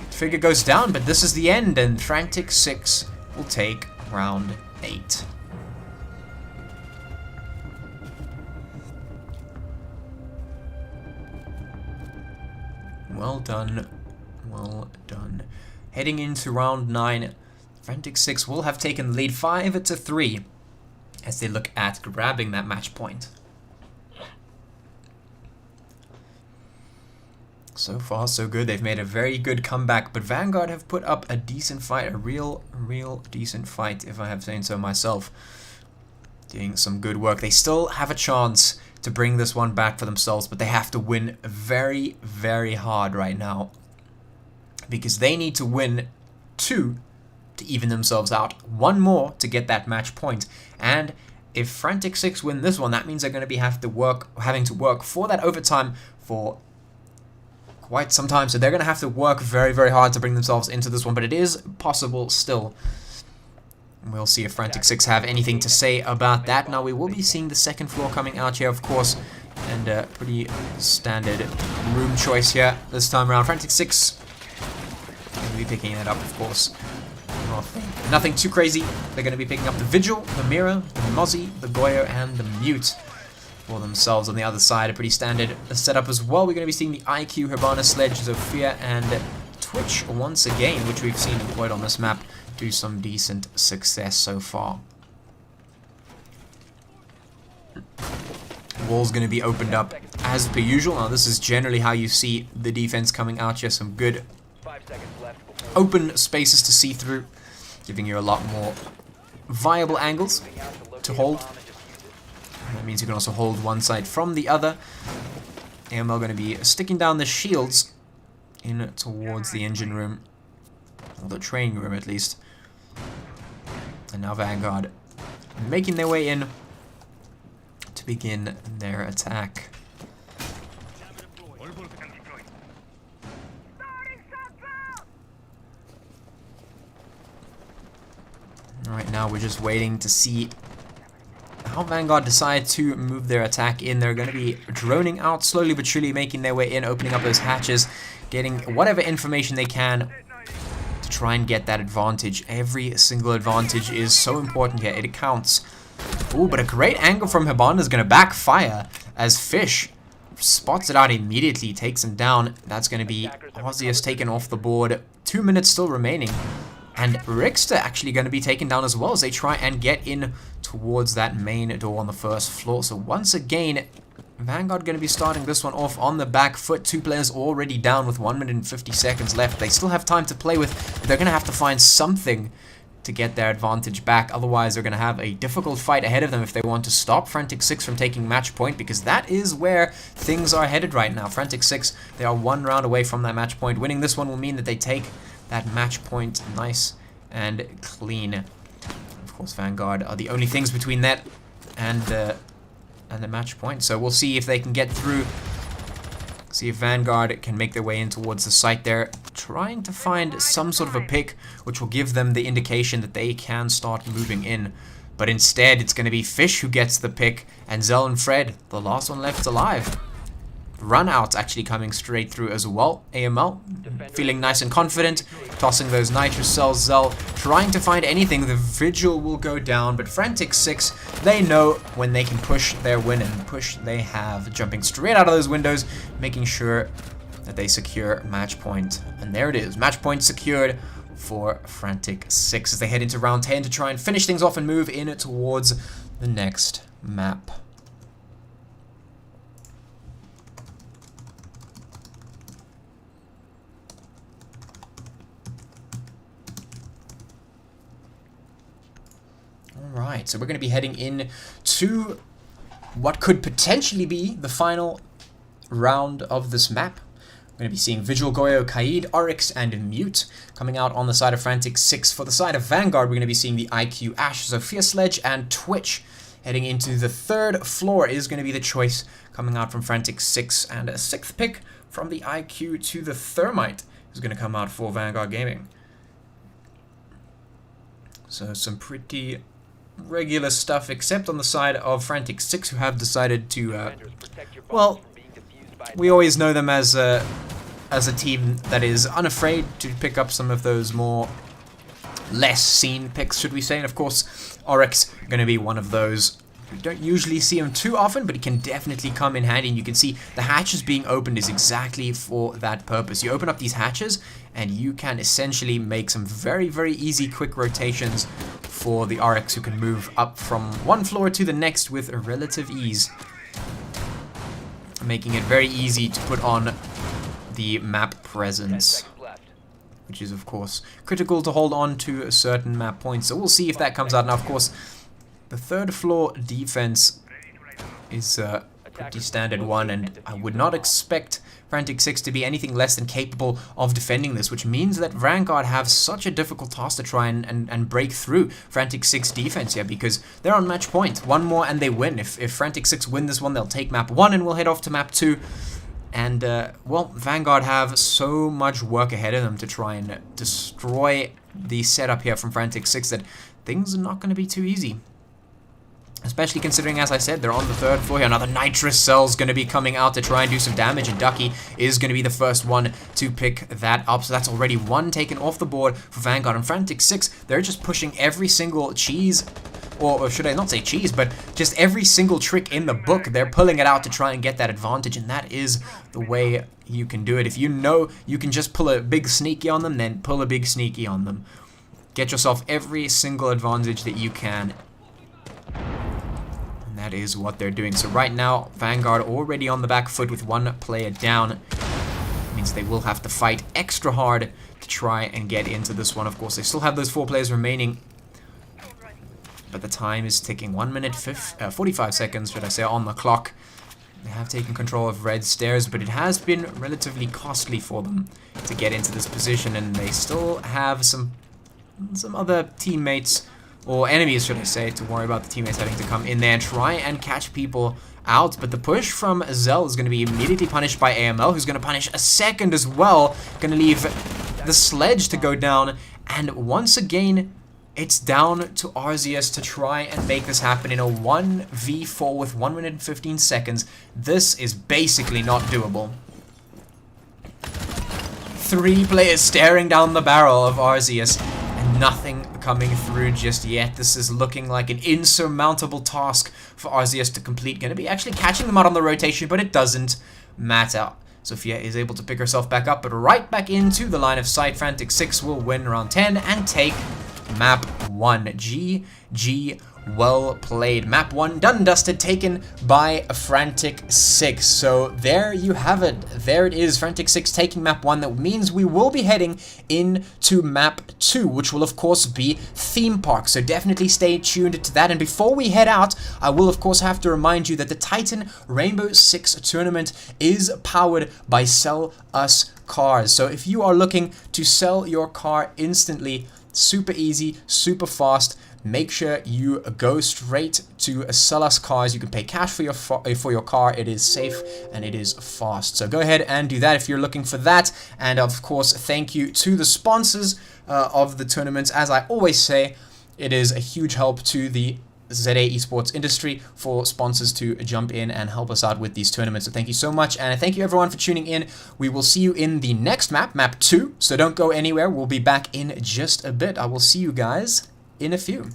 Figure goes down, but this is the end, and Frantic 6 will take round 8. Well done. Well done. Heading into round 9, Frantic 6 will have taken the lead 5-3 as they look at grabbing that match point. So far, so good. They've made a very good comeback, but Vanguard have put up a decent fight, a real decent fight, if I have saying so myself. Doing some good work. They still have a chance to bring this one back for themselves, but they have to win very, very hard right now, because they need to win 2 to even themselves out, 1 more to get that match point. And if Frantic 6 win this one, that means they're going to be having to work for that overtime for quite some time, so they're going to have to work very, very hard to bring themselves into this one, but it is possible still. We'll see if Frantic 6 have anything to say about that. Now, we will be seeing the second floor coming out here, of course, and pretty standard room choice here this time around. Frantic 6 will be picking it up, of course. Nothing too crazy. They're going to be picking up the Vigil, the Mirror, the Mozzie, the Goyo, and the Mute for themselves. On the other side, a pretty standard setup as well. We're going to be seeing the IQ, Hibana, Sledge, Zofia, and Twitch once again, which we've seen deployed on this map, do some decent success so far. Wall's going to be opened up as per usual. Now, this is generally how you see the defense coming out here. Some good open spaces to see through, giving you a lot more viable angles to hold. That means you can also hold one side from the other. AML going to be sticking down the shields in towards the engine room, or the training room at least. And now Vanguard making their way in to begin their attack. Right now we're just waiting to see how Vanguard decide to move their attack in. They're going to be droning out slowly but surely, making their way in, opening up those hatches, getting whatever information they can to try and get that advantage. Every single advantage is so important here. It counts. Ooh, but a great angle from Hibana is going to backfire as Fish spots it out immediately, takes him down. That's going to be Ozzius taken off the board. 2 minutes still remaining. And Rickster actually going to be taken down as well as they try and get in towards that main door on the first floor. So once again, Vanguard going to be starting this one off on the back foot. 2 players already down with 1 minute and 50 seconds left. They still have time to play with. They're going to have to find something to get their advantage back. Otherwise, they're going to have a difficult fight ahead of them if they want to stop Frantic 6 from taking match point, because that is where things are headed right now. Frantic 6, they are 1 round away from that match point. Winning this one will mean that they take that match point nice and clean. Of course, Vanguard are the only things between that and the match point. So we'll see if they can get through. See if Vanguard can make their way in towards the site there, trying to find some sort of a pick which will give them the indication that they can start moving in. But instead, it's going to be Fish who gets the pick, and Zell and Fred, the last one left alive. run out actually coming straight through as well. AML feeling nice and confident, tossing those nitrous cells. Zell trying to find anything. The Vigil will go down, but Frantic 6, they know when they can push their win, and push they have, jumping straight out of those windows, making sure that they secure match point. And there it is, match point secured for Frantic 6 as they head into round 10 to try and finish things off and move in towards the next map. Alright, so we're going to be heading in to what could potentially be the final round of this map. We're going to be seeing Vigil, Goyo, Kaid, Oryx, and Mute coming out on the side of Frantic 6. For the side of Vanguard, we're going to be seeing the IQ, Ash, Sophia Sledge, and Twitch. Heading into the third floor is going to be the choice coming out from Frantic 6, and a sixth pick from the IQ to the Thermite is going to come out for Vanguard Gaming. So some pretty regular stuff, except on the side of Frantic 6, who have decided to, well, we always know them as a team that is unafraid to pick up some of those more less seen picks, should we say. And of course, Oryx going to be one of those. We don't usually see him too often, but he can definitely come in handy. And you can see the hatches being opened is exactly for that purpose. You open up these hatches and you can essentially make some very, very easy quick rotations for the Oryx, who can move up from one floor to the next with a relative ease, making it very easy to put on the map presence, which is of course critical to hold on to a certain map point. So we'll see if that comes out. Now of course the third floor defense is a pretty standard one, and I would not expect Frantic 6 to be anything less than capable of defending this, which means that Vanguard have such a difficult task to try and break through Frantic 6 defense here, because they're on match point. One more and they win. If Frantic 6 win this one, they'll take map 1 and we'll head off to map 2. And, well, Vanguard have so much work ahead of them to try and destroy the setup here from Frantic 6 that things are not going to be too easy. Especially considering, as I said, they're on the third floor here. Another nitrous cell's going to be coming out to try and do some damage, and Ducky is going to be the first one to pick that up. So that's already one taken off the board for Vanguard. And Frantic 6, they're just pushing every single cheese, or should I not say cheese, but just every single trick in the book. They're pulling it out to try and get that advantage, and that is the way you can do it. If you know you can just pull a big sneaky on them, then pull a big sneaky on them. Get yourself every single advantage that you can. That is what they're doing. So right now, Vanguard already on the back foot with one player down. It means they will have to fight extra hard to try and get into this one. Of course, they still have those 4 players remaining, but the time is ticking. 1 minute 45 seconds, should I say, on the clock. They have taken control of Red Stairs, but it has been relatively costly for them to get into this position, and they still have some other teammates, or enemies, should I say, to worry about the teammates having to come in there and try and catch people out. But the push from Zell is going to be immediately punished by AML, who's going to punish a second as well. Going to leave the sledge to go down. And once again, it's down to Arceus to try and make this happen in a 1v4 with 1 minute and 15 seconds. This is basically not doable. 3 players staring down the barrel of Arceus, and nothing coming through just yet. This is looking like an insurmountable task for Arceus to complete. Going to be actually catching them out on the rotation, but it doesn't matter. Sophia is able to pick herself back up, but right back into the line of sight. Frantic 6 will win round 10 and take map 1. GG, well played. Map 1 done and dusted, taken by Frantic 6. So there you have it. There it is, Frantic 6 taking map 1. That means we will be heading into map 2, which will of course be Theme Park. So definitely stay tuned to that. And before we head out, I will of course have to remind you that the Titan Rainbow Six tournament is powered by Sell Us Cars. So if you are looking to sell your car instantly, super easy, super fast, make sure you go straight to Sell Us Cars. You can pay cash for your car. It is safe and it is fast. So go ahead and do that if you're looking for that. And of course, thank you to the sponsors of the tournaments. As I always say, it is a huge help to the ZA esports industry for sponsors to jump in and help us out with these tournaments. So thank you so much, and thank you everyone for tuning in. We will see you in the next map, map 2, so don't go anywhere. We'll be back in just a bit. I will see you guys in a few.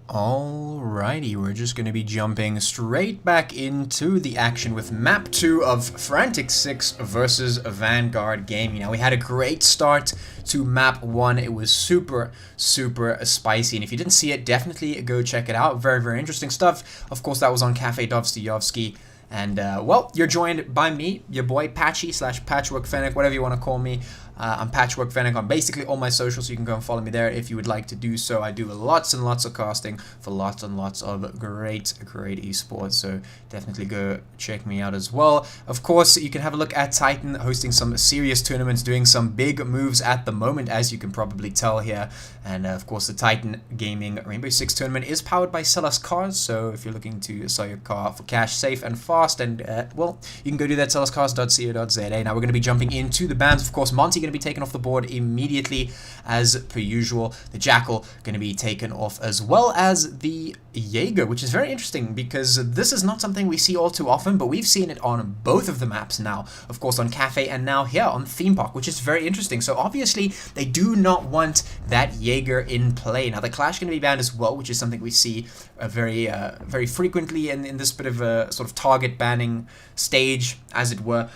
Alrighty, we're just going to be jumping straight back into the action with map 2 of Frantic 6 versus Vanguard Gaming. Now, we had a great start to map 1. It was super spicy, and if you didn't see it, definitely go check it out. Very interesting stuff. Of course, that was on Cafe Dostoyevsky. And, well, you're joined by me, your boy Patchy / Patchwork Fennec, whatever you want to call me. I'm Patchwork Fennec on basically all my socials, so you can go and follow me there if you would like to do so. I do lots and lots of casting for lots and lots of great esports, so definitely go check me out as well. Of course, you can have a look at Titan hosting some serious tournaments, doing some big moves at the moment, as you can probably tell here. And of course, the Titan Gaming Rainbow Six tournament is powered by Sellers Cars, so if you're looking to sell your car for cash, safe and fast, and well, you can go do that, sellerscars.co.za. Now we're going to be jumping into the bans. Of course, Monty going to be taken off the board immediately as per usual. The Jackal going to be taken off, as well as the Jaeger, which is very interesting because this is not something we see all too often, but we've seen it on both of the maps now. Of course on Cafe and now here on Theme Park, which is very interesting. So obviously they do not want that Jaeger in play. Now the Clash going to be banned as well, which is something we see very frequently in this bit of a sort of target banning stage, as it were.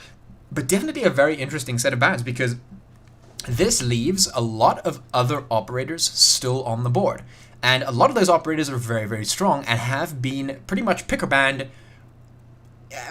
But definitely a very interesting set of bans, because this leaves a lot of other operators still on the board. And a lot of those operators are very strong and have been pretty much pick or banned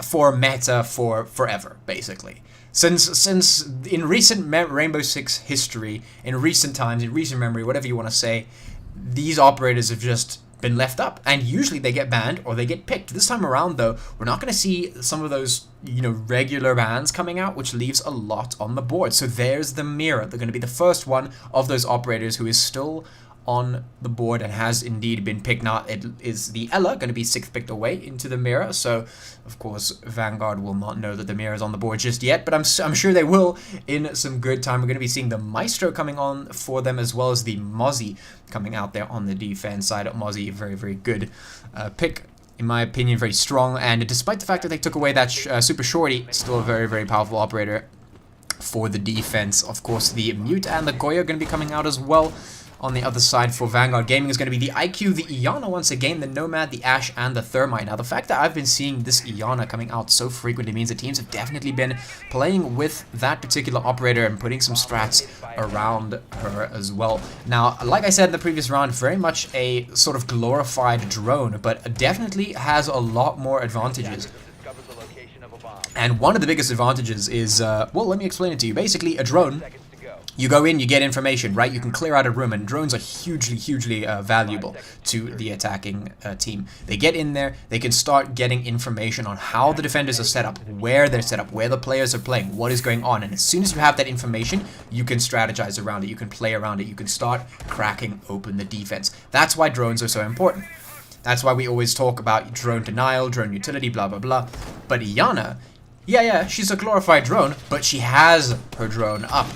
for meta for forever, basically. Since in recent Rainbow Six history, in recent times, in recent memory, whatever you want to say, these operators have just been left up, and usually they get banned or they get picked. This time around, though, we're not going to see some of those, regular bans coming out, which leaves a lot on the board. So there's the Mirror. They're going to be the first one of those operators who is still on the board and has indeed been picked. Now, it is the Ella going to be 6th picked away into the Mirror, so of course Vanguard will not know that the Mirror is on the board just yet, but I'm sure they will in some good time. We're going to be seeing the Maestro coming on for them, as well as the Mozzie coming out there on the defense side. Mozzie, very good pick, in my opinion, very strong, and despite the fact that they took away that Super Shorty, still a very powerful operator for the defense. Of course, the Mute and the Goya are going to be coming out as well. On the other side for Vanguard Gaming is going to be the IQ, the Iana once again, the Nomad, the Ash, and the Thermite. Now, the fact that I've been seeing this Iana coming out so frequently means that teams have definitely been playing with that particular operator and putting some strats around her as well. Now, like I said in the previous round, very much a sort of glorified drone, but definitely has a lot more advantages. And one of the biggest advantages is, well, let me explain it to you. Basically, a drone, you go in, you get information, right? You can clear out a room, and drones are hugely valuable to the attacking team. They get in there, they can start getting information on how the defenders are set up, where they're set up, where the players are playing, what is going on. And as soon as you have that information, you can strategize around it, you can play around it, you can start cracking open the defense. That's why drones are so important. That's why we always talk about drone denial, drone utility, blah blah. But Iana, yeah, she's a glorified drone, but she has her drone up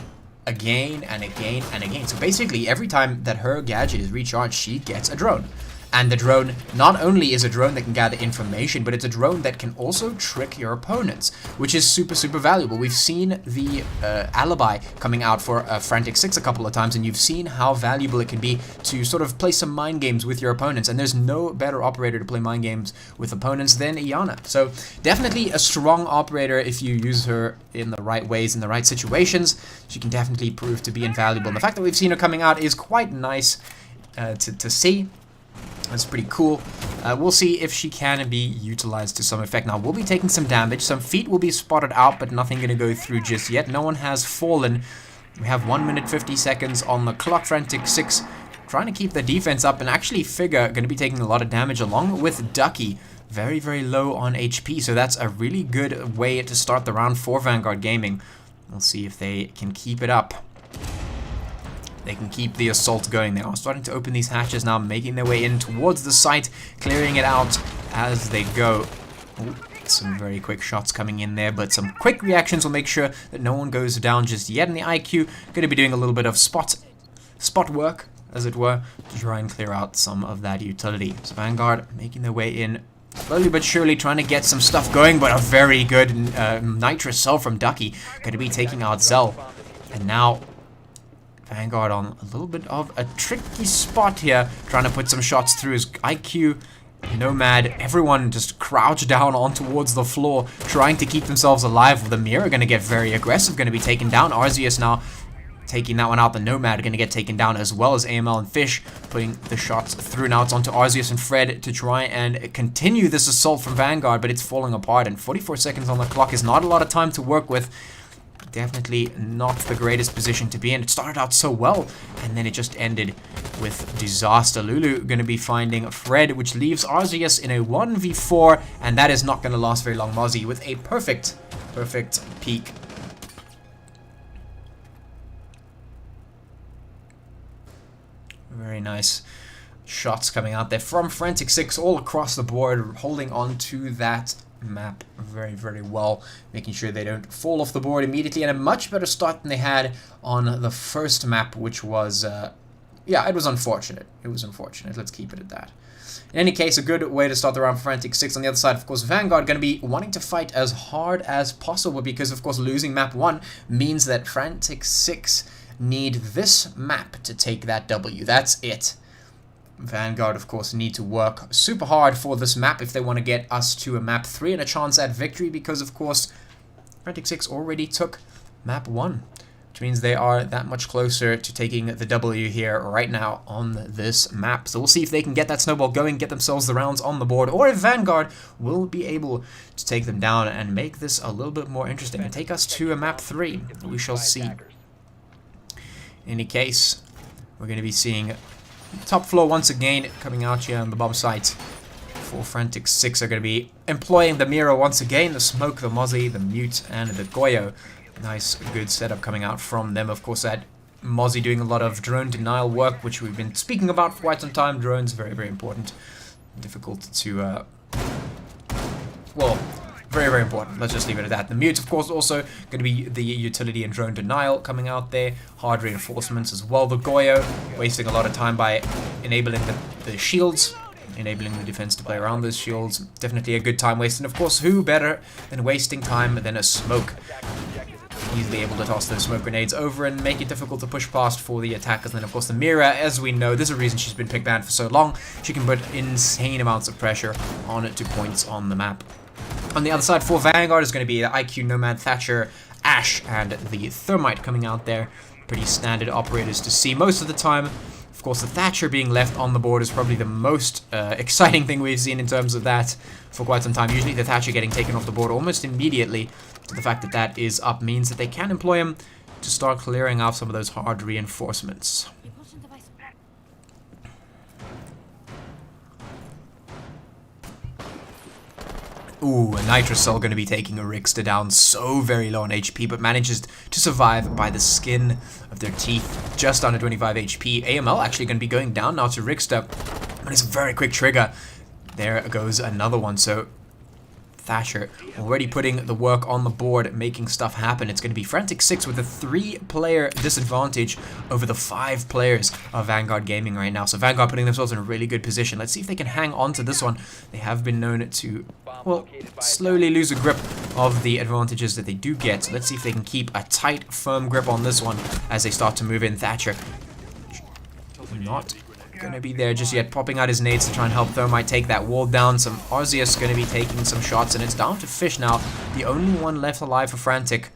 again and again. So basically, every time that her gadget is recharged, she gets a drone. And the drone not only is a drone that can gather information, but it's a drone that can also trick your opponents, which is super valuable. We've seen the Alibi coming out for Frantic 6 a couple of times, and you've seen how valuable it can be to sort of play some mind games with your opponents. And there's no better operator to play mind games with opponents than Iana. So definitely a strong operator if you use her in the right ways, in the right situations. She can definitely prove to be invaluable. And the fact that we've seen her coming out is quite nice to see. That's pretty cool. We'll see if she can be utilized to some effect. Now, we'll be taking some damage. Some feet will be spotted out, but nothing going to go through just yet. No one has fallen. We have 1 minute 50 seconds on the clock. Frantic 6 trying to keep the defense up, and actually Figure going to be taking a lot of damage along with Ducky. Very low on HP, so that's a really good way to start the round for Vanguard Gaming. We'll see if they can keep it up. They can keep the assault going. They are starting to open these hatches now, making their way in towards the site, clearing it out as they go. Ooh, some very quick shots coming in there, but some quick reactions will make sure that no one goes down just yet. And the IQ going to be doing a little bit of spot work, as it were, to try and clear out some of that utility. So Vanguard making their way in slowly but surely, trying to get some stuff going, but a very good Nitrous Cell from Ducky going to be taking out Zell. And now Vanguard on a little bit of a tricky spot here, trying to put some shots through his IQ. Nomad, everyone just crouched down on towards the floor, trying to keep themselves alive. The Mirror going to get very aggressive, going to be taken down. Arceus now taking that one out. The Nomad going to get taken down, as well as AML and Fish putting the shots through. Now it's onto Arceus and Fred to try and continue this assault from Vanguard, but it's falling apart, and 44 seconds on the clock is not a lot of time to work with. Definitely not the greatest position to be in. It started out so well, and then it just ended with disaster. Lulu going to be finding Fred, which leaves Arceus in a 1v4, and that is not going to last very long. Mozzie with a perfect peek. Very nice shots coming out there from Frantic 6 all across the board, holding on to that map very, very well, making sure they don't fall off the board immediately, and a much better start than they had on the first map, which was, yeah, it was unfortunate. It was unfortunate. Let's keep it at that. In any case, a good way to start the round for Frantic 6. On the other side, of course, Vanguard going to be wanting to fight as hard as possible, because, of course, losing map 1 means that Frantic 6 need this map to take that W. That's it. Vanguard, of course, need to work super hard for this map if they want to get us to a map 3 and a chance at victory, because, of course, Frantic 6 already took map 1, which means they are that much closer to taking the W here right now on this map. So we'll see if they can get that snowball going, get themselves the rounds on the board, or if Vanguard will be able to take them down and make this a little bit more interesting and take us to a map 3. We shall see. In any case, we're going to be seeing top floor once again coming out here on the bomb site. For Frantic 6 are going to be employing the Mirror once again, the Smoke, the Mozzie, the Mute, and the Goyo. Nice, good setup coming out from them. Of course, that Mozzie doing a lot of drone denial work, which we've been speaking about for quite some time. Drones, very, very important. Difficult to, well, very, very important. Let's just leave it at that. The Mute, of course, also going to be the utility and drone denial coming out there. Hard reinforcements as well. The Goyo, wasting a lot of time by enabling the shields, enabling the defense to play around those shields. Definitely a good time waste. And, of course, who better than wasting time than a Smoke? Easily able to toss those smoke grenades over and make it difficult to push past for the attackers. And then, of course, the Mirror, as we know, there's a reason she's been pick banned for so long. She can put insane amounts of pressure on it to points on the map. On the other side for Vanguard is going to be the IQ, Nomad, Thatcher, Ash, and the Thermite coming out there. Pretty standard operators to see most of the time. Of course, the Thatcher being left on the board is probably the most exciting thing we've seen in terms of that for quite some time. Usually the Thatcher getting taken off the board almost immediately. So the fact that that is up means that they can employ him to start clearing out some of those hard reinforcements. Ooh, a Nitro Cell going to be taking a Rixter down so very low on HP, but manages to survive by the skin of their teeth, just under 25 HP. AML actually going to be going down now to Rixter, but it's a very quick trigger. There goes another one, so Thatcher already putting the work on the board, making stuff happen. It's going to be Frantic 6 with a 3-player disadvantage over the 5 players of Vanguard Gaming right now. So Vanguard putting themselves in a really good position. Let's see if they can hang on to this one. They have been known to, well, slowly lose a grip of the advantages that they do get. So let's see if they can keep a tight, firm grip on this one as they start to move in. Thatcher not going to be there just yet, popping out his nades to try and help Thermite take that wall down. Some Arceus going to be taking some shots, and it's down to Fish now, the only one left alive for Frantic.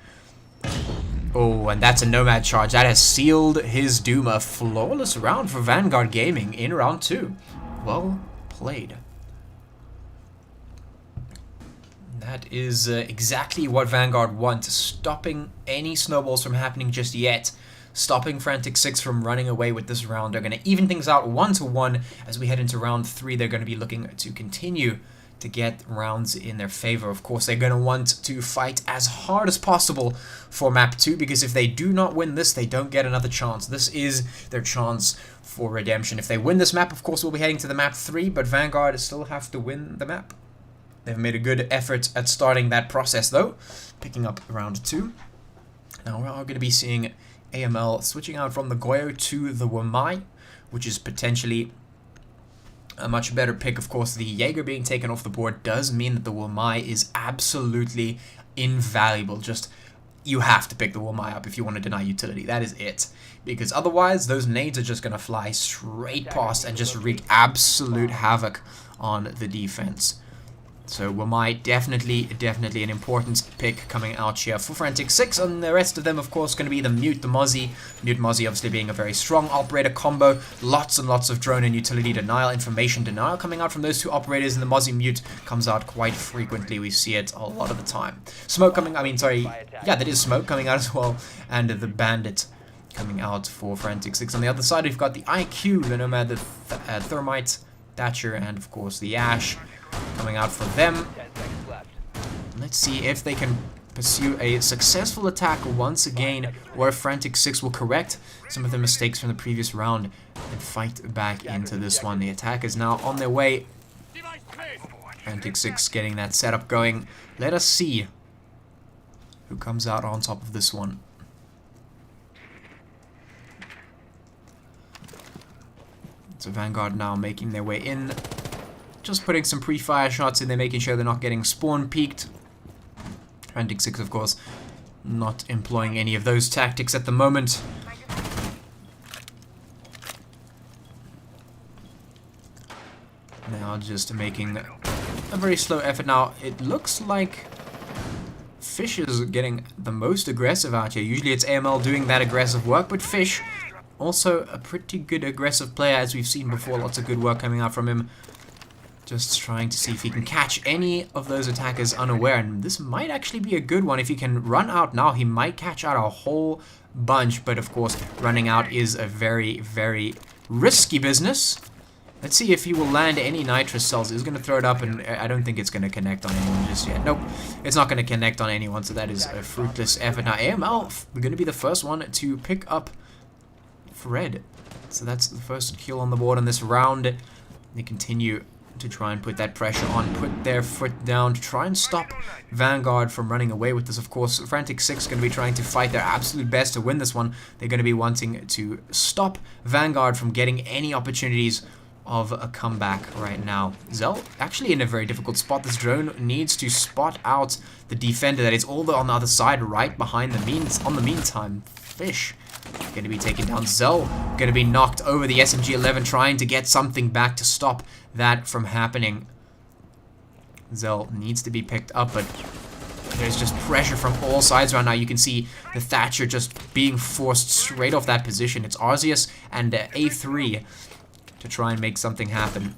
Oh, and that's a Nomad charge. That has sealed his doom. A flawless round for Vanguard Gaming in round 2. Well played. That is exactly what Vanguard want, stopping any snowballs from happening just yet. Stopping Frantic 6 from running away with this round. They're going to even things out 1-1 as we head into round 3. They're going to be looking to continue to get rounds in their favor. Of course, they're going to want to fight as hard as possible for map 2, because if they do not win this, they don't get another chance. This is their chance for redemption. If they win this map, of course, we'll be heading to the map 3, but Vanguard still have to win the map. They've made a good effort at starting that process, though, picking up round 2. Now we're going to be seeing AML switching out from the Goyo to the Wamai, which is potentially a much better pick. Of course, the Jaeger being taken off the board does mean that the Wamai is absolutely invaluable. Just you have to pick the Wamai up if you want to deny utility. That is it. Because otherwise, those nades are just going to fly straight past and just wreak absolute havoc on the defense. So Wamai, definitely an important pick coming out here for Frantic 6, and the rest of them, of course, going to be the Mute, the Mozzie. Mute Mozzie obviously being a very strong operator combo. Lots and lots of drone and utility denial, information denial coming out from those two operators, and the Mozzie Mute comes out quite frequently. We see it a lot of the time. Smoke coming, yeah, that is Smoke coming out as well, and the Bandit coming out for Frantic 6. On the other side, we've got the IQ, the Nomad, the Thermite, Thatcher, and of course the Ash coming out for them. Let's see if they can pursue a successful attack once again, or if Frantic 6 will correct some of the mistakes from the previous round and fight back into this one. The attack is now on their way. Frantic 6 getting that setup going. Let us see who comes out on top of this one. So Vanguard now making their way in. Just putting some pre-fire shots in there, making sure they're not getting spawn peaked. Frantic 6, of course, not employing any of those tactics at the moment. Now just making a very slow effort. Now, it looks like Fish is getting the most aggressive out here. Usually it's AML doing that aggressive work, but Fish, also a pretty good aggressive player, as we've seen before. Lots of good work coming out from him. Just trying to see if he can catch any of those attackers unaware. And this might actually be a good one. If he can run out now, he might catch out a whole bunch. But of course, running out is a very, very risky business. Let's see if he will land any nitrous cells. He's going to throw it up, and I don't think it's going to connect on anyone just yet. Nope, it's not going to connect on anyone, so that is a fruitless effort. Now, AML, we're going to be the first one to pick up Fred. So that's the first kill on the board in this round. They continue to try and put that pressure on, put their foot down to try and stop Vanguard from running away with this. Of course, Frantic 6 going to be trying to fight their absolute best to win this one. They're going to be wanting to stop Vanguard from getting any opportunities of a comeback right now. Zell actually in a very difficult spot. This drone needs to spot out the defender that is all on the other side, right behind the meantime, Fish going to be taken down. Zell going to be knocked over the SMG-11, trying to get something back to stop that from happening. Zell needs to be picked up, but there's just pressure from all sides right now. You can see the Thatcher just being forced straight off that position. It's Arceus and A3 to try and make something happen.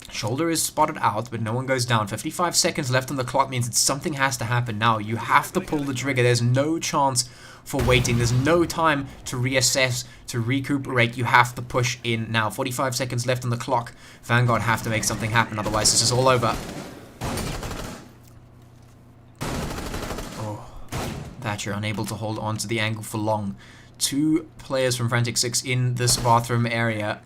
Shoulder is spotted out, but no one goes down. 55 seconds left on the clock means that something has to happen now. You have to pull the trigger. There's no chance for waiting. There's no time to reassess, to recuperate. You have to push in now. 45 seconds left on the clock. Vanguard have to make something happen, otherwise this is all over. Oh, Thatcher unable to hold on to the angle for long. Two players from Frantic 6 in this bathroom area.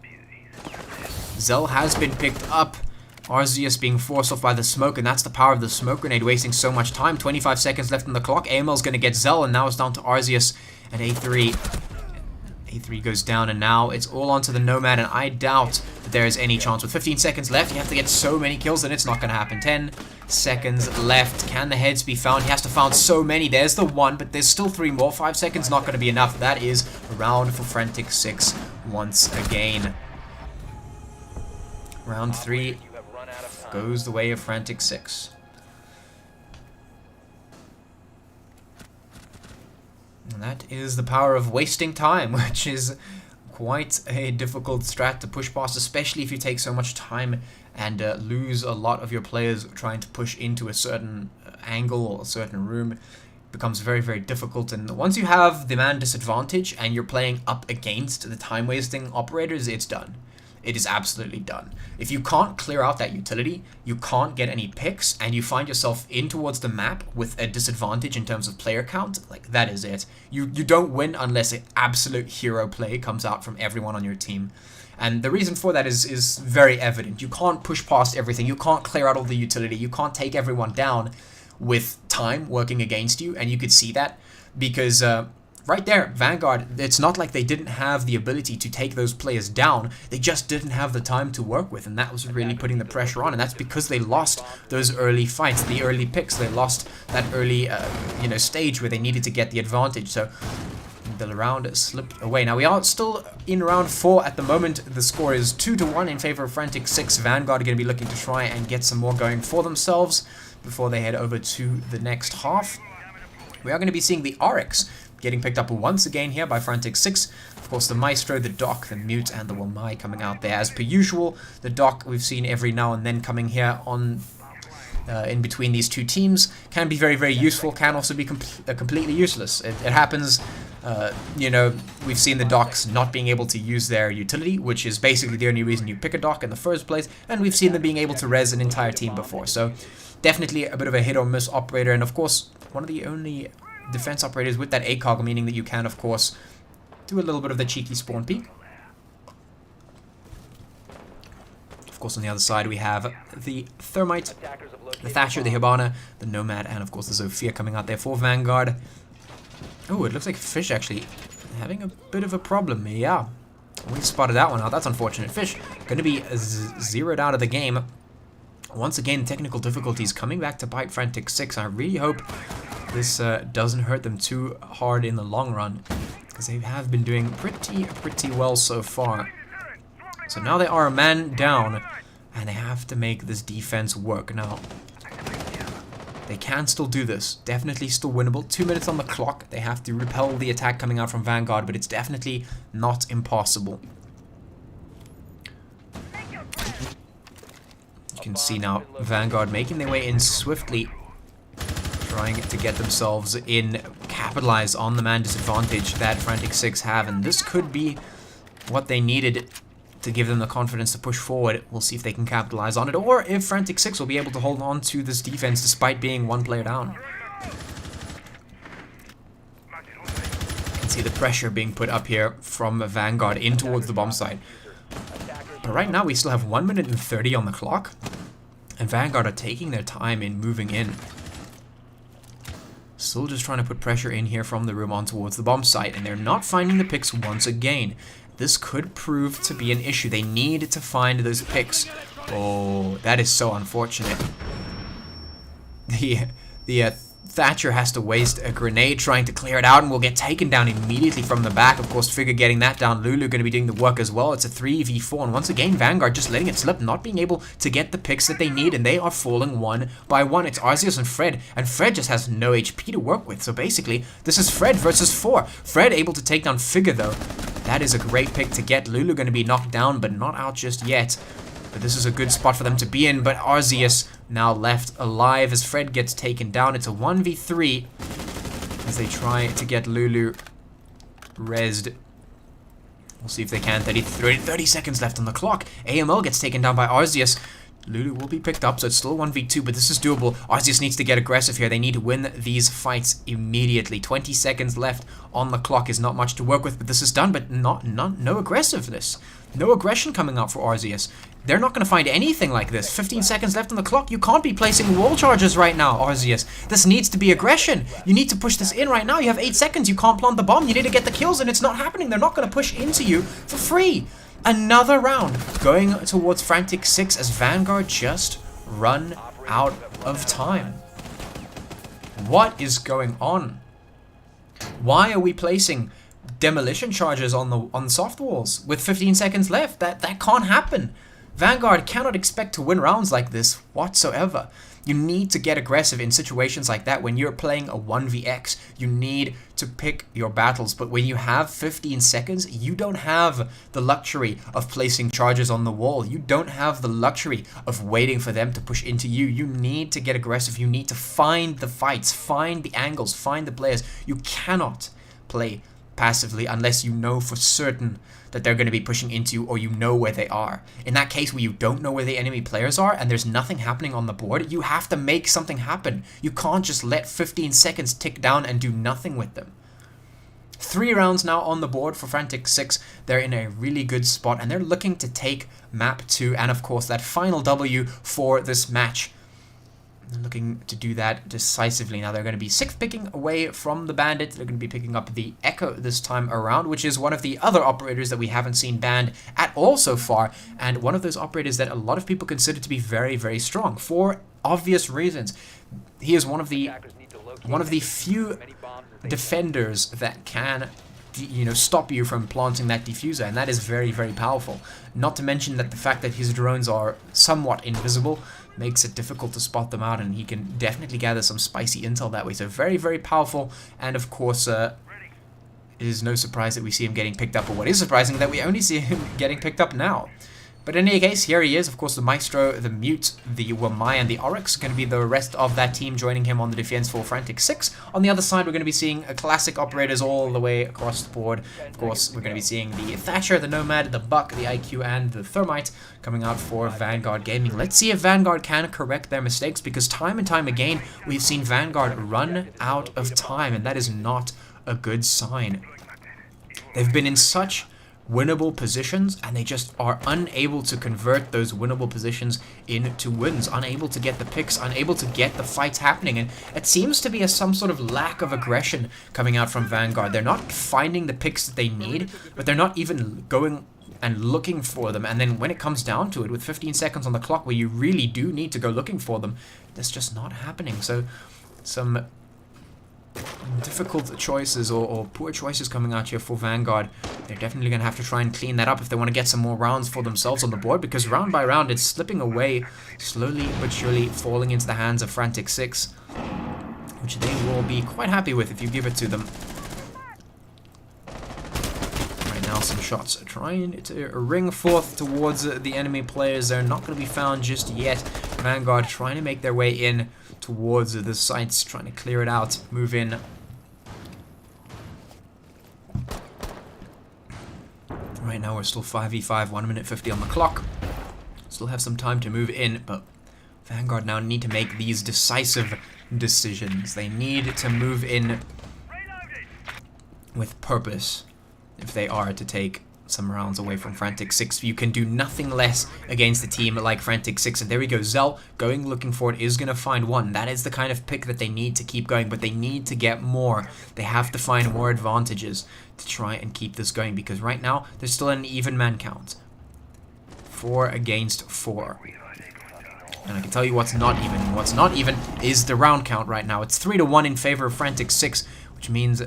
Zell has been picked up. Arceus being forced off by the smoke, and that's the power of the smoke grenade, wasting so much time. 25 seconds left on the clock. AML's going to get Zell, and now it's down to Arceus and A3. A3 goes down, and now it's all onto the Nomad, and I doubt that there is any chance. With 15 seconds left, you have to get so many kills, and it's not going to happen. 10 seconds left. Can the heads be found? He has to find so many. There's the one, but there's still 3 more. 5 seconds not going to be enough. That is a round for Frantic 6 once again. Round 3 goes the way of Frantic 6. And that is the power of wasting time, which is quite a difficult strat to push past, especially if you take so much time and lose a lot of your players trying to push into a certain angle or a certain room. It becomes very, very difficult, and once you have the man disadvantage and you're playing up against the time-wasting operators, it's done. It is absolutely done. If you can't clear out that utility, you can't get any picks, and you find yourself in towards the map with a disadvantage in terms of player count, like, that is it. You don't win unless an absolute hero play comes out from everyone on your team. And the reason for that is very evident. You can't push past everything. You can't clear out all the utility. You can't take everyone down with time working against you, and you could see that because right there, Vanguard, it's not like they didn't have the ability to take those players down. They just didn't have the time to work with, and that was really putting the pressure on. And that's because they lost those early fights, the early picks. They lost that early, stage where they needed to get the advantage. So the round slipped away. Now we are still in round 4 at the moment. The score is 2-1 in favor of Frantic 6. Vanguard are going to be looking to try and get some more going for themselves before they head over to the next half. We are going to be seeing the RX getting picked up once again here by Frantic 6. Of course, the Maestro, the Doc, the Mute, and the Wamai coming out there as per usual. The Doc we've seen every now and then coming here on in between these two teams. Can be very, very useful. Can also be completely useless. It happens. We've seen the Docs not being able to use their utility, which is basically the only reason you pick a Doc in the first place. And we've seen them being able to res an entire team before. So definitely a bit of a hit or miss operator. And of course, one of the only defense operators with that ACOG, meaning that you can, of course, do a little bit of the cheeky spawn peek. Of course, on the other side, we have the Thermite, the Thatcher, the Hibana, the Nomad, and of course the Zofia coming out there for Vanguard. Oh, it looks like Fish actually having a bit of a problem. Yeah, we spotted that one out. That's unfortunate. Fish going to be zeroed out of the game. Once again, technical difficulties coming back to bite Frantic 6. I really hope this doesn't hurt them too hard in the long run, because they have been doing pretty well so far. So now they are a man down, and they have to make this defense work. Now, they can still do this. Definitely still winnable. 2 minutes on the clock. They have to repel the attack coming out from Vanguard, but it's definitely not impossible. You can see now Vanguard making their way in swiftly, trying to get themselves in, capitalize on the man disadvantage that Frantic 6 have, and this could be what they needed to give them the confidence to push forward. We'll see if they can capitalize on it, or if Frantic 6 will be able to hold on to this defense despite being one player down. You can see the pressure being put up here from Vanguard in towards the bomb site. But right now we still have 1 minute and 30 on the clock, and Vanguard are taking their time in moving in. Still just trying to put pressure in here from the room on towards the bomb site, and they're not finding the picks once again. This could prove to be an issue. They need to find those picks. Oh, that is so unfortunate. The Thatcher has to waste a grenade trying to clear it out, and will get taken down immediately from the back. Of course, Figure getting that down. Lulu going to be doing the work as well. It's a 3v4, and once again, Vanguard just letting it slip, not being able to get the picks that they need, and they are falling one by one. It's Arceus and Fred just has no HP to work with. So basically, this is Fred versus 4. Fred able to take down Figure, though. That is a great pick to get. Lulu going to be knocked down, but not out just yet. But this is a good spot for them to be in, but Arceus now left alive as Fred gets taken down. It's a 1v3 as they try to get Lulu rezzed. We'll see if they can. 30 seconds left on the clock. AML gets taken down by Arceus. Lulu will be picked up, so it's still 1v2, but this is doable. Arceus needs to get aggressive here. They need to win these fights immediately. 20 seconds left on the clock is not much to work with, but this is done, but no aggressiveness. No aggression coming out for Arceus. They're not going to find anything like this. 15 seconds left on the clock. You can't be placing wall charges right now, Arceus. This needs to be aggression. You need to push this in right now. You have 8 seconds. You can't plant the bomb. You need to get the kills, and it's not happening. They're not going to push into you for free. Another round going towards Frantic 6 as Vanguard just run out of time. What is going on? Why are we placing demolition charges on soft walls with 15 seconds left? That can't happen. Vanguard cannot expect to win rounds like this whatsoever. You need to get aggressive in situations like that. When you're playing a 1vx, you need to pick your battles. But when you have 15 seconds, you don't have the luxury of placing charges on the wall. You don't have the luxury of waiting for them to push into you. You need to get aggressive. You need to find the fights, find the angles, find the players. You cannot play passively unless you know for certain that they're going to be pushing into you, or you know where they are. In that case where you don't know where the enemy players are and there's nothing happening on the board, you have to make something happen. You can't just let 15 seconds tick down and do nothing with them. 3 rounds now on the board for Frantic 6. They're in a really good spot, and they're looking to take map 2 and of course that final W for this match. looking to do that decisively. Now they're going to be 6th picking away from the Bandit. They're going to be picking up the Echo this time around, which is one of the other operators that we haven't seen banned at all so far, and one of those operators that a lot of people consider to be very, very strong for obvious reasons. He is one of the few defenders that can, you know, stop you from planting that diffuser, and that is very, very powerful. Not to mention that the fact that his drones are somewhat invisible makes it difficult to spot them out, and he can definitely gather some spicy intel that way. So very, very powerful, and of course it is no surprise that we see him getting picked up, but what is surprising that we only see him getting picked up now. But in any case, here he is. Of course, the Maestro, the Mute, the Wamai, and the Oryx are going to be the rest of that team joining him on the defense for Frantic 6. On the other side, we're going to be seeing classic operators all the way across the board. Of course, we're going to be seeing the Thatcher, the Nomad, the Buck, the IQ, and the Thermite coming out for Vanguard Gaming. Let's see if Vanguard can correct their mistakes, because time and time again, we've seen Vanguard run out of time, and that is not a good sign. They've been in such winnable positions, and they just are unable to convert those winnable positions into wins, unable to get the picks, unable to get the fights happening, and it seems to be some sort of lack of aggression coming out from Vanguard. They're not finding the picks that they need, but they're not even going and looking for them, and then when it comes down to it, with 15 seconds on the clock where you really do need to go looking for them, that's just not happening. So some difficult choices or poor choices coming out here for Vanguard. They're definitely going to have to try and clean that up if they want to get some more rounds for themselves on the board, because round by round it's slipping away, slowly but surely falling into the hands of Frantic 6, which they will be quite happy with if you give it to them. Right now some shots are trying to ring forth towards the enemy players. They're not going to be found just yet. Vanguard trying to make their way in towards the sites, trying to clear it out, move in. Right now we're still 5v5, 1 minute 50 on the clock. Still have some time to move in, but Vanguard now need to make these decisive decisions. They need to move in with purpose if they are to take some rounds away from Frantic 6. You can do nothing less against a team like Frantic 6. And there we go. Zell going looking for it is going to find one. That is the kind of pick that they need to keep going, but they need to get more. They have to find more advantages to try and keep this going, because right now there's still an even man count. 4 against 4. And I can tell you what's not even. What's not even is the round count right now. It's 3-1 in favor of Frantic 6, which means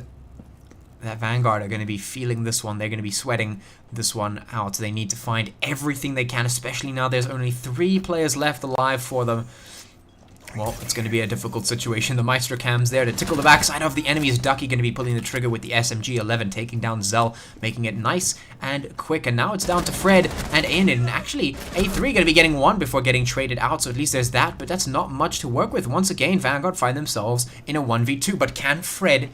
that Vanguard are going to be feeling this one. They're going to be sweating this one out. They need to find everything they can, especially now there's only 3 players left alive for them. Well, it's going to be a difficult situation. The Maestro Cam's there to tickle the backside of the enemy. Is Ducky going to be pulling the trigger with the SMG-11, taking down Zell, making it nice and quick. And now it's down to Fred and Aiden. And actually, A3 going to be getting 1 before getting traded out, so at least there's that. But that's not much to work with. Once again, Vanguard find themselves in a 1v2. But can Fred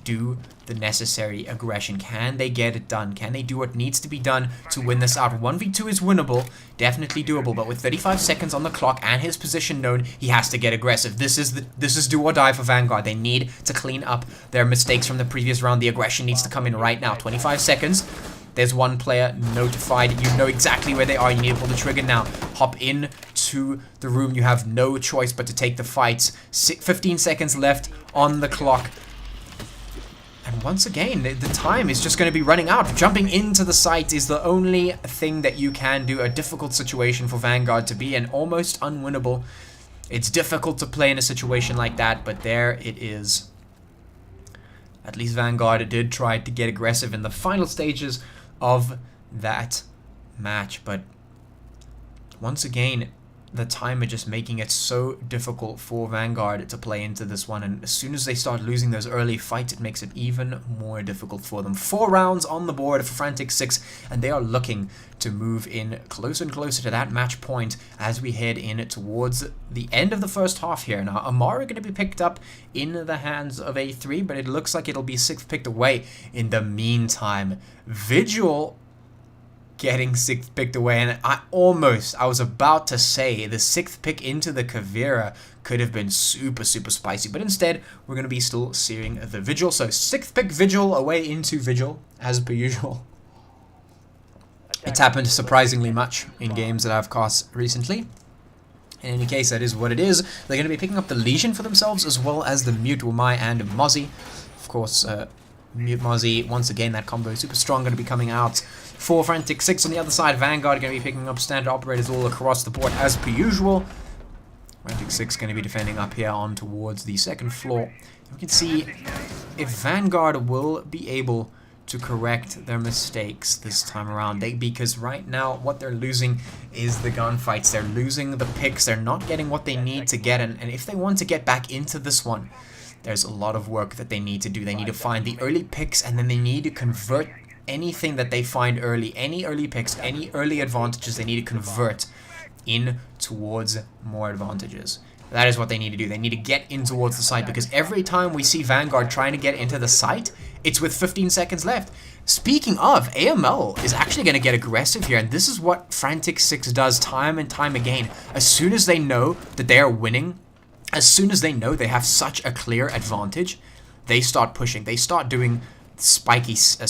do the necessary aggression? Can they get it done? Can they do what needs to be done to win this out? 1v2 is winnable, definitely doable, but with 35 seconds on the clock and his position known, he has to get aggressive. This is do or die for Vanguard. They need to clean up their mistakes from the previous round. The aggression needs to come in right now. 25 seconds. There's one player notified. You know exactly where they are. You need to pull the trigger now. Hop in to the room. You have no choice but to take the fights. 15 seconds left on the clock. And once again, the time is just going to be running out. Jumping into the site is the only thing that you can do. A difficult situation for Vanguard to be in, almost unwinnable. It's difficult to play in a situation like that, but there it is. At least Vanguard did try to get aggressive in the final stages of that match, but once again, the time are just making it so difficult for Vanguard to play into this one, and as soon as they start losing those early fights, it makes it even more difficult for them. 4 rounds on the board for Frantic 6, and they are looking to move in closer and closer to that match point as we head in towards the end of the first half here. Now, Amara going to be picked up in the hands of A3, but it looks like it'll be 6th picked away in the meantime. Vigil getting 6th picked away, and I was about to say the 6th pick into the Kavira could have been super spicy, but instead we're going to be still seeing the Vigil. So 6th pick Vigil away into Vigil as per usual. It's happened surprisingly much in games that I've cast recently. In any case, that is what it is. They're going to be picking up the Legion for themselves, as well as the Mute Wamai and Mozzie. Of course, Mute Mozzie, once again, that combo super strong, going to be coming out for Frantic 6. On the other side, Vanguard going to be picking up standard operators all across the board as per usual. Frantic 6 going to be defending up here on towards the second floor. We can see if Vanguard will be able to correct their mistakes this time around. Because right now what they're losing is the gunfights. They're losing the picks. They're not getting what they need to get. And if they want to get back into this one, there's a lot of work that they need to do. They need to find the early picks, and then they need to convert anything that they find early. Any early picks, any early advantages, they need to convert in towards more advantages. That is what they need to do. They need to get in towards the site, because every time we see Vanguard trying to get into the site, it's with 15 seconds left. Speaking of, AML is actually going to get aggressive here, and this is what Frantic 6 does time and time again. As soon as they know that they are winning, as soon as they know they have such a clear advantage, they start pushing. They start doing spicy,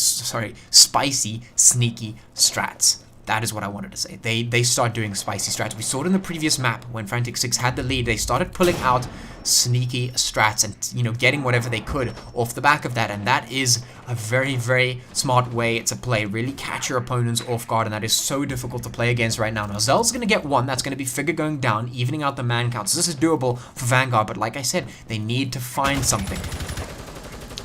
sneaky strats. That is what I wanted to say. They start doing spicy strats. We saw it in the previous map when Frantic 6 had the lead. They started pulling out sneaky strats and, you know, getting whatever they could off the back of that. And that is a very, very smart way to play. Really catch your opponents off guard, and that is so difficult to play against right now. Now, Zell's going to get one. That's going to be Figure going down, evening out the man count. So this is doable for Vanguard, but like I said, they need to find something.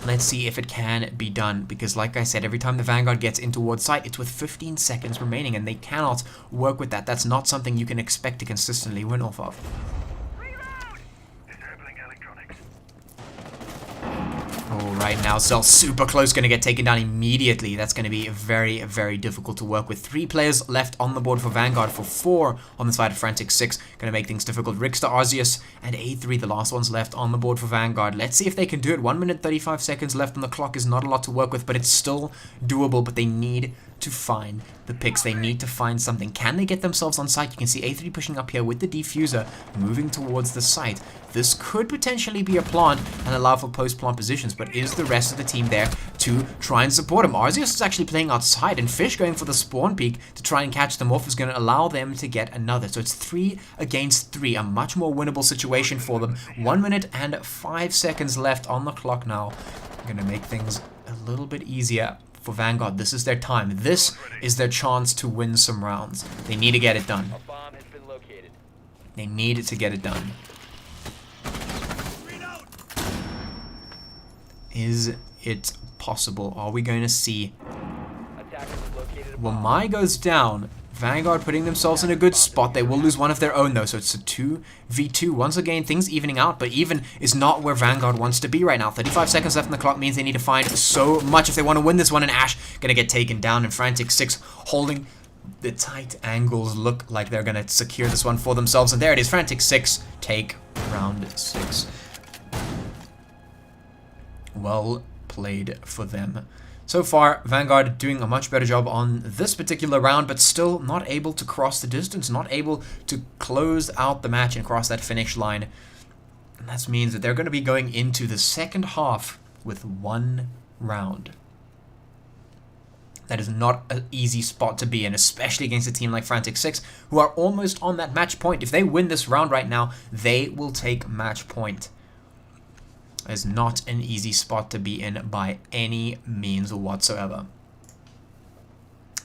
Let's see if it can be done, because like I said, every time the Vanguard gets in towards sight, it's with 15 seconds remaining, and they cannot work with that. That's not something you can expect to consistently win off of. Alright, now Zell's super close, going to get taken down immediately. That's going to be very, very difficult to work with. 3 players left on the board for Vanguard, for 4 on the side of Frantic 6. Going to make things difficult. Rickster, Arceus, and A3, the last ones left on the board for Vanguard. Let's see if they can do it. 1 minute 35 seconds left on the clock is not a lot to work with, but it's still doable. But they need to find the picks. They need to find something. Can they get themselves on site? You can see A3 pushing up here with the diffuser, moving towards the site. This could potentially be a plant and allow for post-plant positions, but is the rest of the team there to try and support him? Arceus is actually playing outside, and Fish going for the spawn peak to try and catch them off is going to allow them to get another. So it's 3 against 3, a much more winnable situation for them. 1 minute and 5 seconds left on the clock now. Going to make things a little bit easier for Vanguard. This is their time. This is their chance to win some rounds. They need to get it done. A bomb has been located. They need to get it done. Is it possible? Are we going to see? Wamai goes down. Vanguard putting themselves in a good spot. They will lose one of their own though, so it's a 2v2. Once again, things evening out, but even is not where Vanguard wants to be right now. 35 seconds left on the clock means they need to find so much if they want to win this one, and Ash gonna get taken down, and Frantic 6 holding the tight angles look like they're gonna secure this one for themselves, and there it is. Frantic 6 take round 6. Well played for them. So far, Vanguard doing a much better job on this particular round, but still not able to cross the distance, not able to close out the match and cross that finish line. And that means that they're going to be going into the second half with 1 round. That is not an easy spot to be in, especially against a team like Frantic 6, who are almost on that match point. If they win this round right now, they will take match point. Is not an easy spot to be in by any means whatsoever.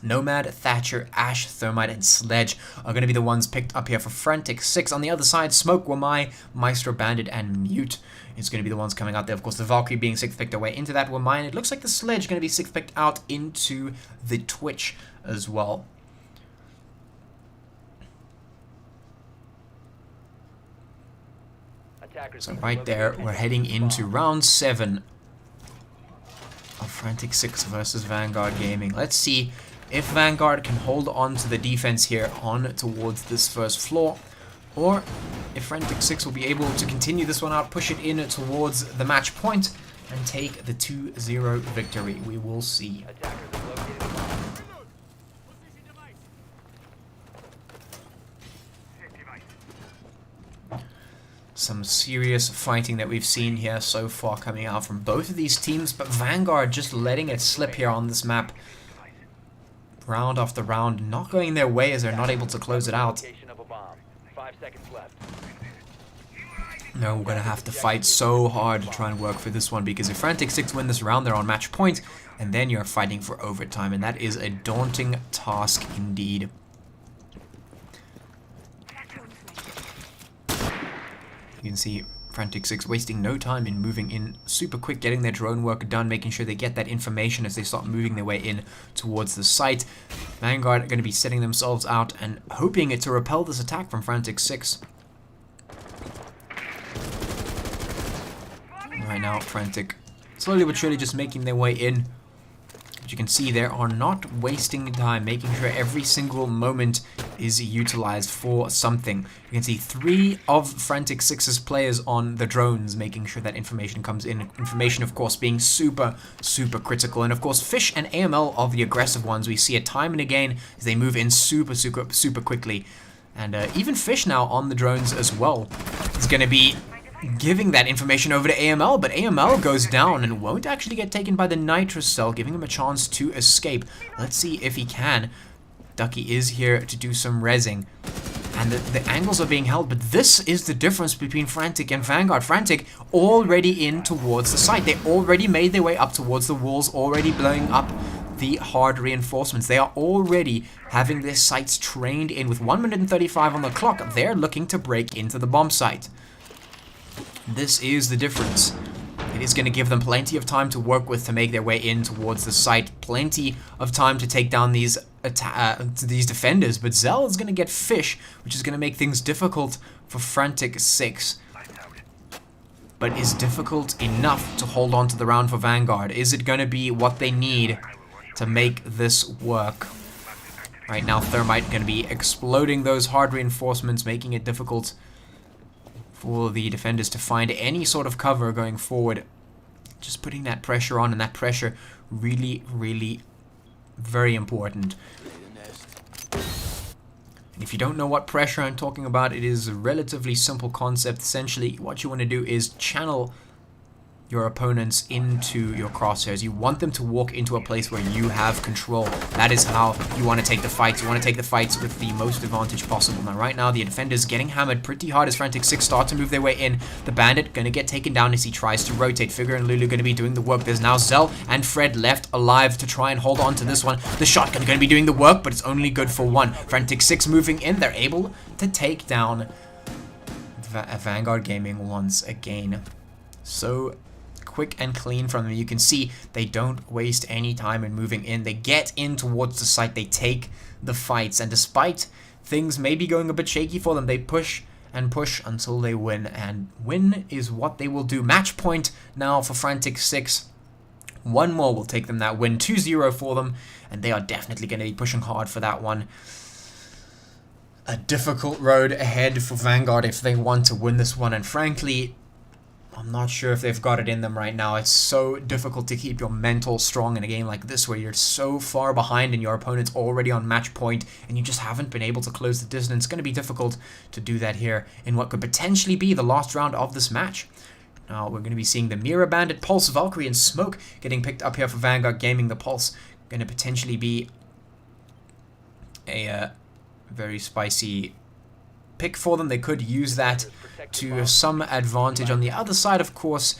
Nomad, Thatcher, Ash, Thermite, and Sledge are going to be the ones picked up here for Frantic 6. On the other side, Smoke, Wamai, Maestro, Bandit, and Mute is going to be the ones coming out there. Of course, the Valkyrie being 6th picked away into that Wamai, and it looks like the Sledge is going to be 6th picked out into the Twitch as well. So right there, we're heading into round 7 of Frantic 6 versus Vanguard Gaming. Let's see if Vanguard can hold on to the defense here on towards this first floor, or if Frantic 6 will be able to continue this one out, push it in towards the match point, and take the 2-0 victory. We will see. Some serious fighting that we've seen here so far coming out from both of these teams, but Vanguard just letting it slip here on this map. Round after round, not going their way as they're not able to close it out. 5 seconds left. No, we're going to have to fight so hard to try and work for this one, because if Frantic 6 win this round, they're on match point, and then you're fighting for overtime, and that is a daunting task indeed. You can see Frantic 6 wasting no time in moving in super quick, getting their drone work done, making sure they get that information as they start moving their way in towards the site. Vanguard are going to be setting themselves out and hoping to repel this attack from Frantic 6. Right now, Frantic slowly but surely just making their way in. But you can see they are not wasting time, making sure every single moment is utilized for something. You can see 3 of Frantic 6's players on the drones, making sure that information comes in. Information, of course, being super critical. And of course, Fish and AML are the aggressive ones. We see it time and again as they move in super quickly. And even Fish now on the drones as well is going to be giving that information over to AML, but AML goes down and won't actually get taken by the nitrous cell, giving him a chance to escape. Let's see if he can. Ducky is here to do some rezzing, and the angles are being held, but this is the difference between Frantic and Vanguard. Frantic already in towards the site. They already made their way up towards the walls, already blowing up the hard reinforcements. They are already having their sites trained in. With 1 minute and 35 on the clock, they're looking to break into the bomb site. This is the difference. It is going to give them plenty of time to work with to make their way in towards the site. Plenty of time to take down these defenders. But Zell is going to get Fish, which is going to make things difficult for Frantic 6. But is difficult enough to hold on to the round for Vanguard. Is it going to be what they need to make this work? Right now, Thermite going to be exploding those hard reinforcements, making it difficult for the defenders to find any sort of cover going forward. Just putting that pressure on, and that pressure really very important. And if you don't know what pressure I'm talking about, it is a relatively simple concept. Essentially, what you want to do is channel your opponents into your crosshairs. You want them to walk into a place where you have control. That is how you want to take the fights. You want to take the fights with the most advantage possible. Now, right now, the defenders getting hammered pretty hard as Frantic 6 start to move their way in. The Bandit going to get taken down as he tries to rotate. Figure and Lulu going to be doing the work. There's now Zell and Fred left alive to try and hold on to this one. The Shotgun going to be doing the work, but it's only good for one. Frantic 6 moving in. They're able to take down Vanguard Gaming once again. So quick and clean from them. You can see they don't waste any time in moving in. They get in towards the site. They take the fights, and despite things maybe going a bit shaky for them, they push and push until they win, and win is what they will do. Match point now for Frantic 6. One more will take them that win. 2-0 for them, and they are definitely going to be pushing hard for that one. A difficult road ahead for Vanguard if they want to win this one, and frankly, I'm not sure if they've got it in them right now. It's so difficult to keep your mental strong in a game like this where you're so far behind and your opponent's already on match point and you just haven't been able to close the distance. It's going to be difficult to do that here in what could potentially be the last round of this match. Now we're going to be seeing the Mira Bandit, Pulse, Valkyrie, and Smoke getting picked up here for Vanguard Gaming. The Pulse going to potentially be a very spicy pick for them. They could use that to some advantage. On the other side, of course,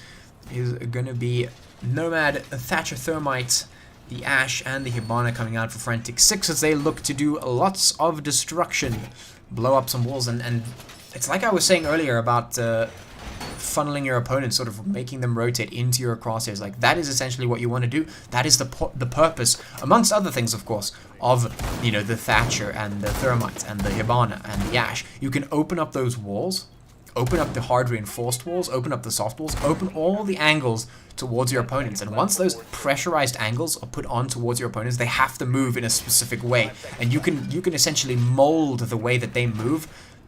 is going to be Nomad, Thatcher Thermite, the Ash, and the Hibana coming out for Frantic 6 as they look to do lots of destruction, blow up some walls, and it's like I was saying earlier about funneling your opponents, sort of making them rotate into your crosshairs. Like, that is essentially what you want to do. That is the purpose, amongst other things, of course, of, you know, the Thatcher and the Thermite and the Hibana and the Ash. You can open up those walls, open up the hard reinforced walls, open up the soft walls, open all the angles towards your opponents. And once those pressurized angles are put on towards your opponents, they have to move in a specific way. And you can essentially mold the way that they move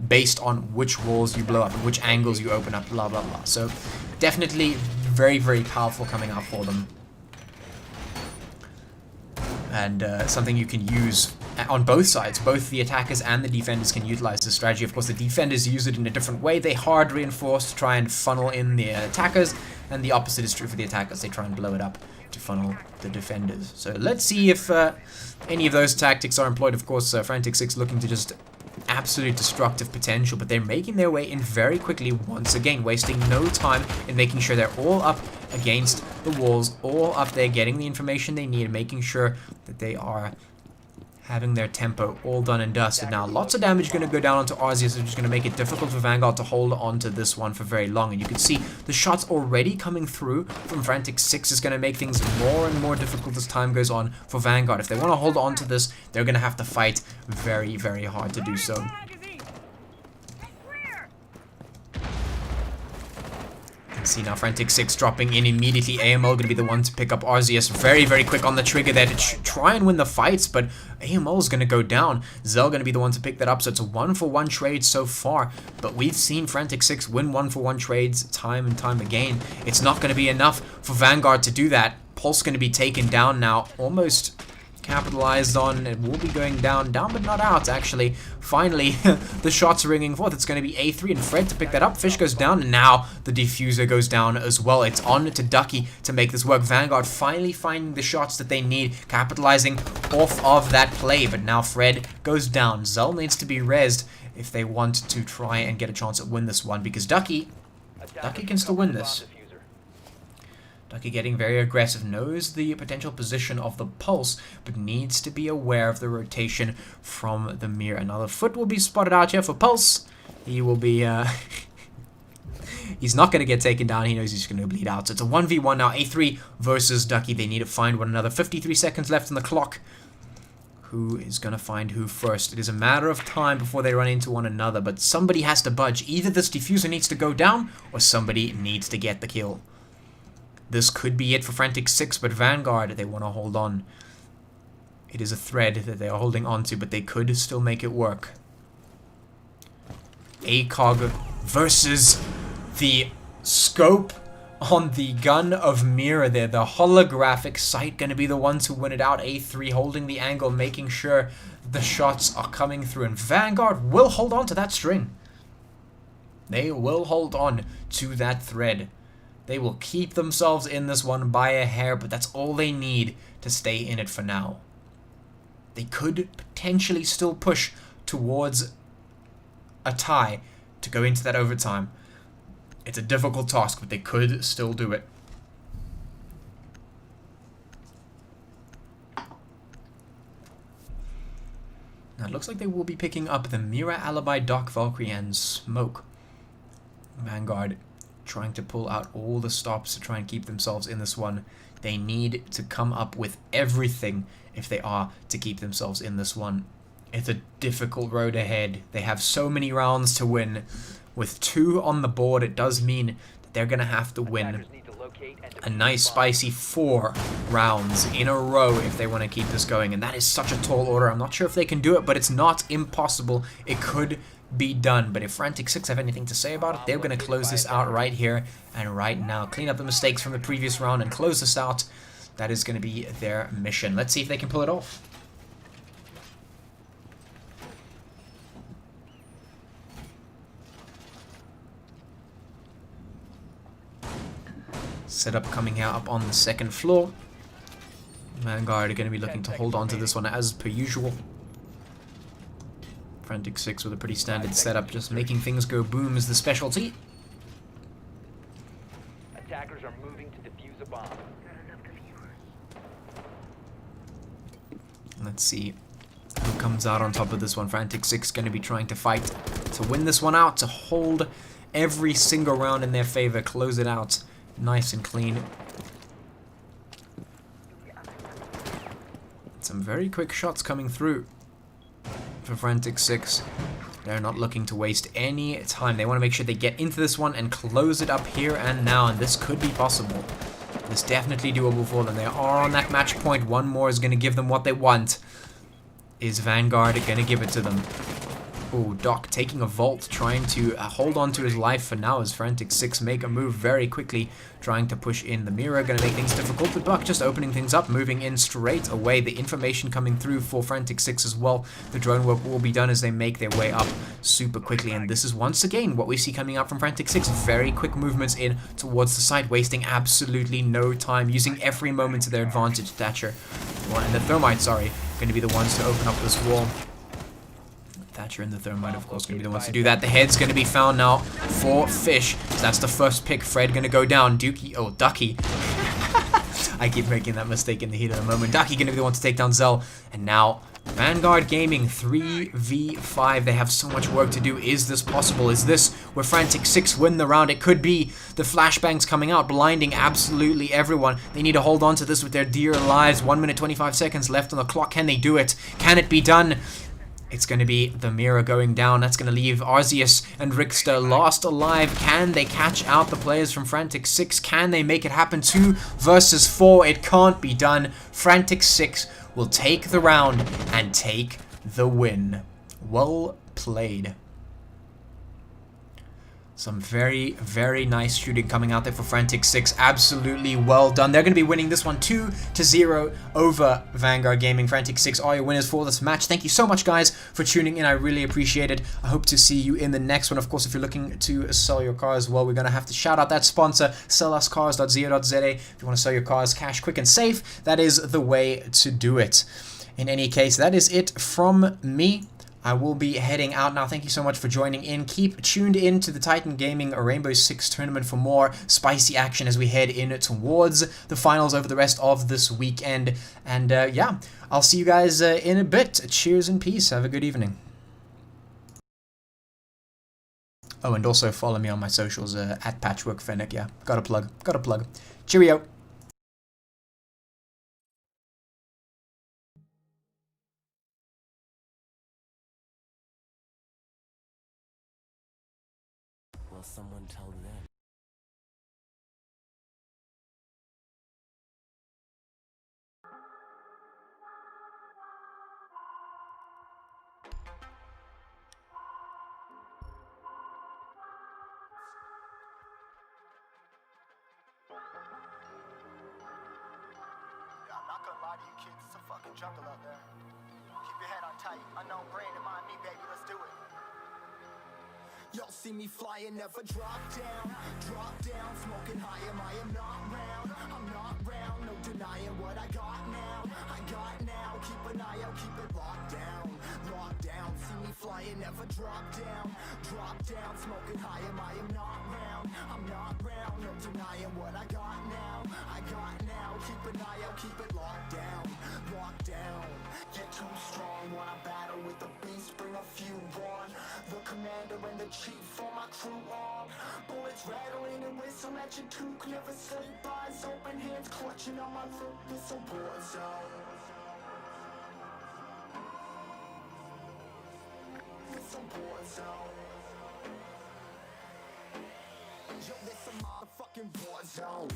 based on which walls you blow up and which angles you open up, blah, blah, blah. So definitely very, very powerful coming out for them. And something you can use on both sides. Both the attackers and the defenders can utilize this strategy. Of course, the defenders use it in a different way. They hard reinforce to try and funnel in the attackers, and the opposite is true for the attackers. They try and blow it up to funnel the defenders. So let's see if any of those tactics are employed. Of course, Frantic 6 looking to just absolute destructive potential, but they're making their way in very quickly once again, wasting no time in making sure they're all up against the walls, all up there, getting the information they need, making sure that they are having their tempo all done and dusted. Now, lots of damage going to go down onto Arceus, which is going to make it difficult for Vanguard to hold on to this one for very long. And you can see the shots already coming through from Frantic 6 is going to make things more and more difficult as time goes on for Vanguard. If they want to hold on to this, they're going to have to fight very, very hard to do so. See now Frantic 6 dropping in immediately. AML going to be the one to pick up Arceus very, very quick on the trigger there to try and win the fights, but AML is going to go down. Zell going to be the one to pick that up, so it's a 1-for-1 trade so far, but we've seen Frantic 6 win 1-for-1 trades time and time again. It's not going to be enough for Vanguard to do that. Pulse going to be taken down now, almost capitalized on. It will be going down but not out, actually. Finally, the shots are ringing forth. It's going to be A3 and Fred to pick that up. Fish goes down, and now the diffuser goes down as well. It's on to Ducky to make this work. Vanguard finally finding the shots that they need, capitalizing off of that play, but now Fred goes down. Zell needs to be rezzed if they want to try and get a chance at win this one, because Ducky can still win this. Ducky getting very aggressive, knows the potential position of the Pulse, but needs to be aware of the rotation from the mirror. Another foot will be spotted out here for Pulse. He will be, he's not going to get taken down. He knows he's going to bleed out. So it's a 1v1 now. A3 versus Ducky. They need to find one another. 53 seconds left on the clock. Who is going to find who first? It is a matter of time before they run into one another, but somebody has to budge. Either this diffuser needs to go down, or somebody needs to get the kill. This could be it for Frantic 6, but Vanguard, they want to hold on. It is a thread that they are holding on to, but they could still make it work. ACOG versus the scope on the gun of Mira there. The holographic sight going to be the one to win it out. A3 holding the angle, making sure the shots are coming through. And Vanguard will hold on to that string. They will hold on to that thread. They will keep themselves in this one by a hair, but that's all they need to stay in it for now. They could potentially still push towards a tie to go into that overtime. It's a difficult task, but they could still do it. Now it looks like they will be picking up the Mira, Alibi, Doc, Valkyrie, and Smoke. Vanguard trying to pull out all the stops to try and keep themselves in this one. They need to come up with everything if they are to keep themselves in this one. It's a difficult road ahead. They have so many rounds to win. With 2 on the board, it does mean that they're going to have to win a nice spicy 4 rounds in a row if they want to keep this going. And that is such a tall order. I'm not sure if they can do it, but it's not impossible. It could be done. But if Frantic 6 have anything to say about it, they're going to close this out right here and right now. Clean up the mistakes from the previous round and close this out. That is going to be their mission. Let's see if they can pull it off. Setup coming out up on the second floor. Vanguard are going to be looking to hold on to this one as per usual. Frantic 6 with a pretty standard setup, just making things go boom is the specialty. Attackers are moving to defuse a bomb. Let's see who comes out on top of this one. Frantic 6 going to be trying to fight to win this one out, to hold every single round in their favor, close it out nice and clean. Some very quick shots coming through for Frantic 6. They're not looking to waste any time. They want to make sure they get into this one and close it up here and now, and this could be possible. This definitely doable for them. They are on that match point. One more is going to give them what they want. Is Vanguard going to give it to them? Oh, Doc taking a vault, trying to hold on to his life for now as Frantic 6 make a move very quickly, trying to push in the mirror, going to make things difficult, but Doc just opening things up, moving in straight away. The information coming through for Frantic 6 as well. The drone work will be done as they make their way up super quickly, and this is once again what we see coming out from Frantic 6. Very quick movements in towards the site, wasting absolutely no time, using every moment to their advantage. Thatcher, and the Thermite, sorry, going to be the ones to open up this wall. Thatcher and the Thermite, of course, going to be the ones to do that. The head's going to be found now for Fish. So that's the first pick. Fred going to go down. Ducky. I keep making that mistake in the heat of the moment. Ducky going to be the one to take down Zell. And now Vanguard Gaming 3v5. They have so much work to do. Is this possible? Is this where Frantic 6 win the round? It could be. The flashbangs coming out, blinding absolutely everyone. They need to hold on to this with their dear lives. 1 minute 25 seconds left on the clock. Can they do it? Can it be done? It's going to be the mirror going down. That's going to leave Arceus and Rickster last alive. Can they catch out the players from Frantic 6? Can they make it happen? 2 versus 4. It can't be done. Frantic 6 will take the round and take the win. Well played. Some very, very nice shooting coming out there for Frantic 6. Absolutely well done. They're going to be winning this one 2-0 over Vanguard Gaming. Frantic 6 are your winners for this match. Thank you so much, guys, for tuning in. I really appreciate it. I hope to see you in the next one. Of course, if you're looking to sell your cars, well, we're going to have to shout out that sponsor, selluscars.co.za. If you want to sell your cars cash, quick, and safe, that is the way to do it. In any case, that is it from me. I will be heading out now. Thank you so much for joining in. Keep tuned in to the Titan Gaming Rainbow Six tournament for more spicy action as we head in towards the finals over the rest of this weekend. And yeah, I'll see you guys in a bit. Cheers and peace. Have a good evening. Oh, and also follow me on my socials at Patchwork Yeah, got a plug. Cheerio. Will someone tell them? I'm not gonna lie to you kids, it's a fucking jungle out there. Keep your head on tight, unknown brain and mind me, baby, let's do it. Y'all see me flying, never drop down, smoking high, I am not round, I'm not round, no denying what I got now, keep an eye out, keep it locked down, see me flying, never drop down, smoking high, I am not round, I'm not round, no denying what I got now, keep an eye out, keep it locked down, get too strong when I battle with the beast, bring a few on, the commander and the chief for my crew on, bullets rattling and whistle at your toque, never sleep, eyes open, hands clutching on my loot, this a war zone. It's a war zone. Yo, this a motherfucking war zone.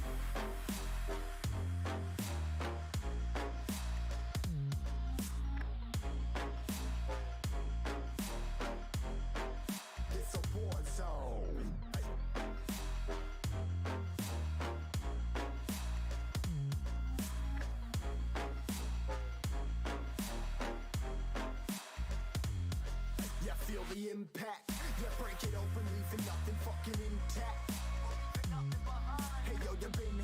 It's a war zone. Yeah, feel the impact. Yeah, break it open, leaving nothing fucking intact. Hey yo, you been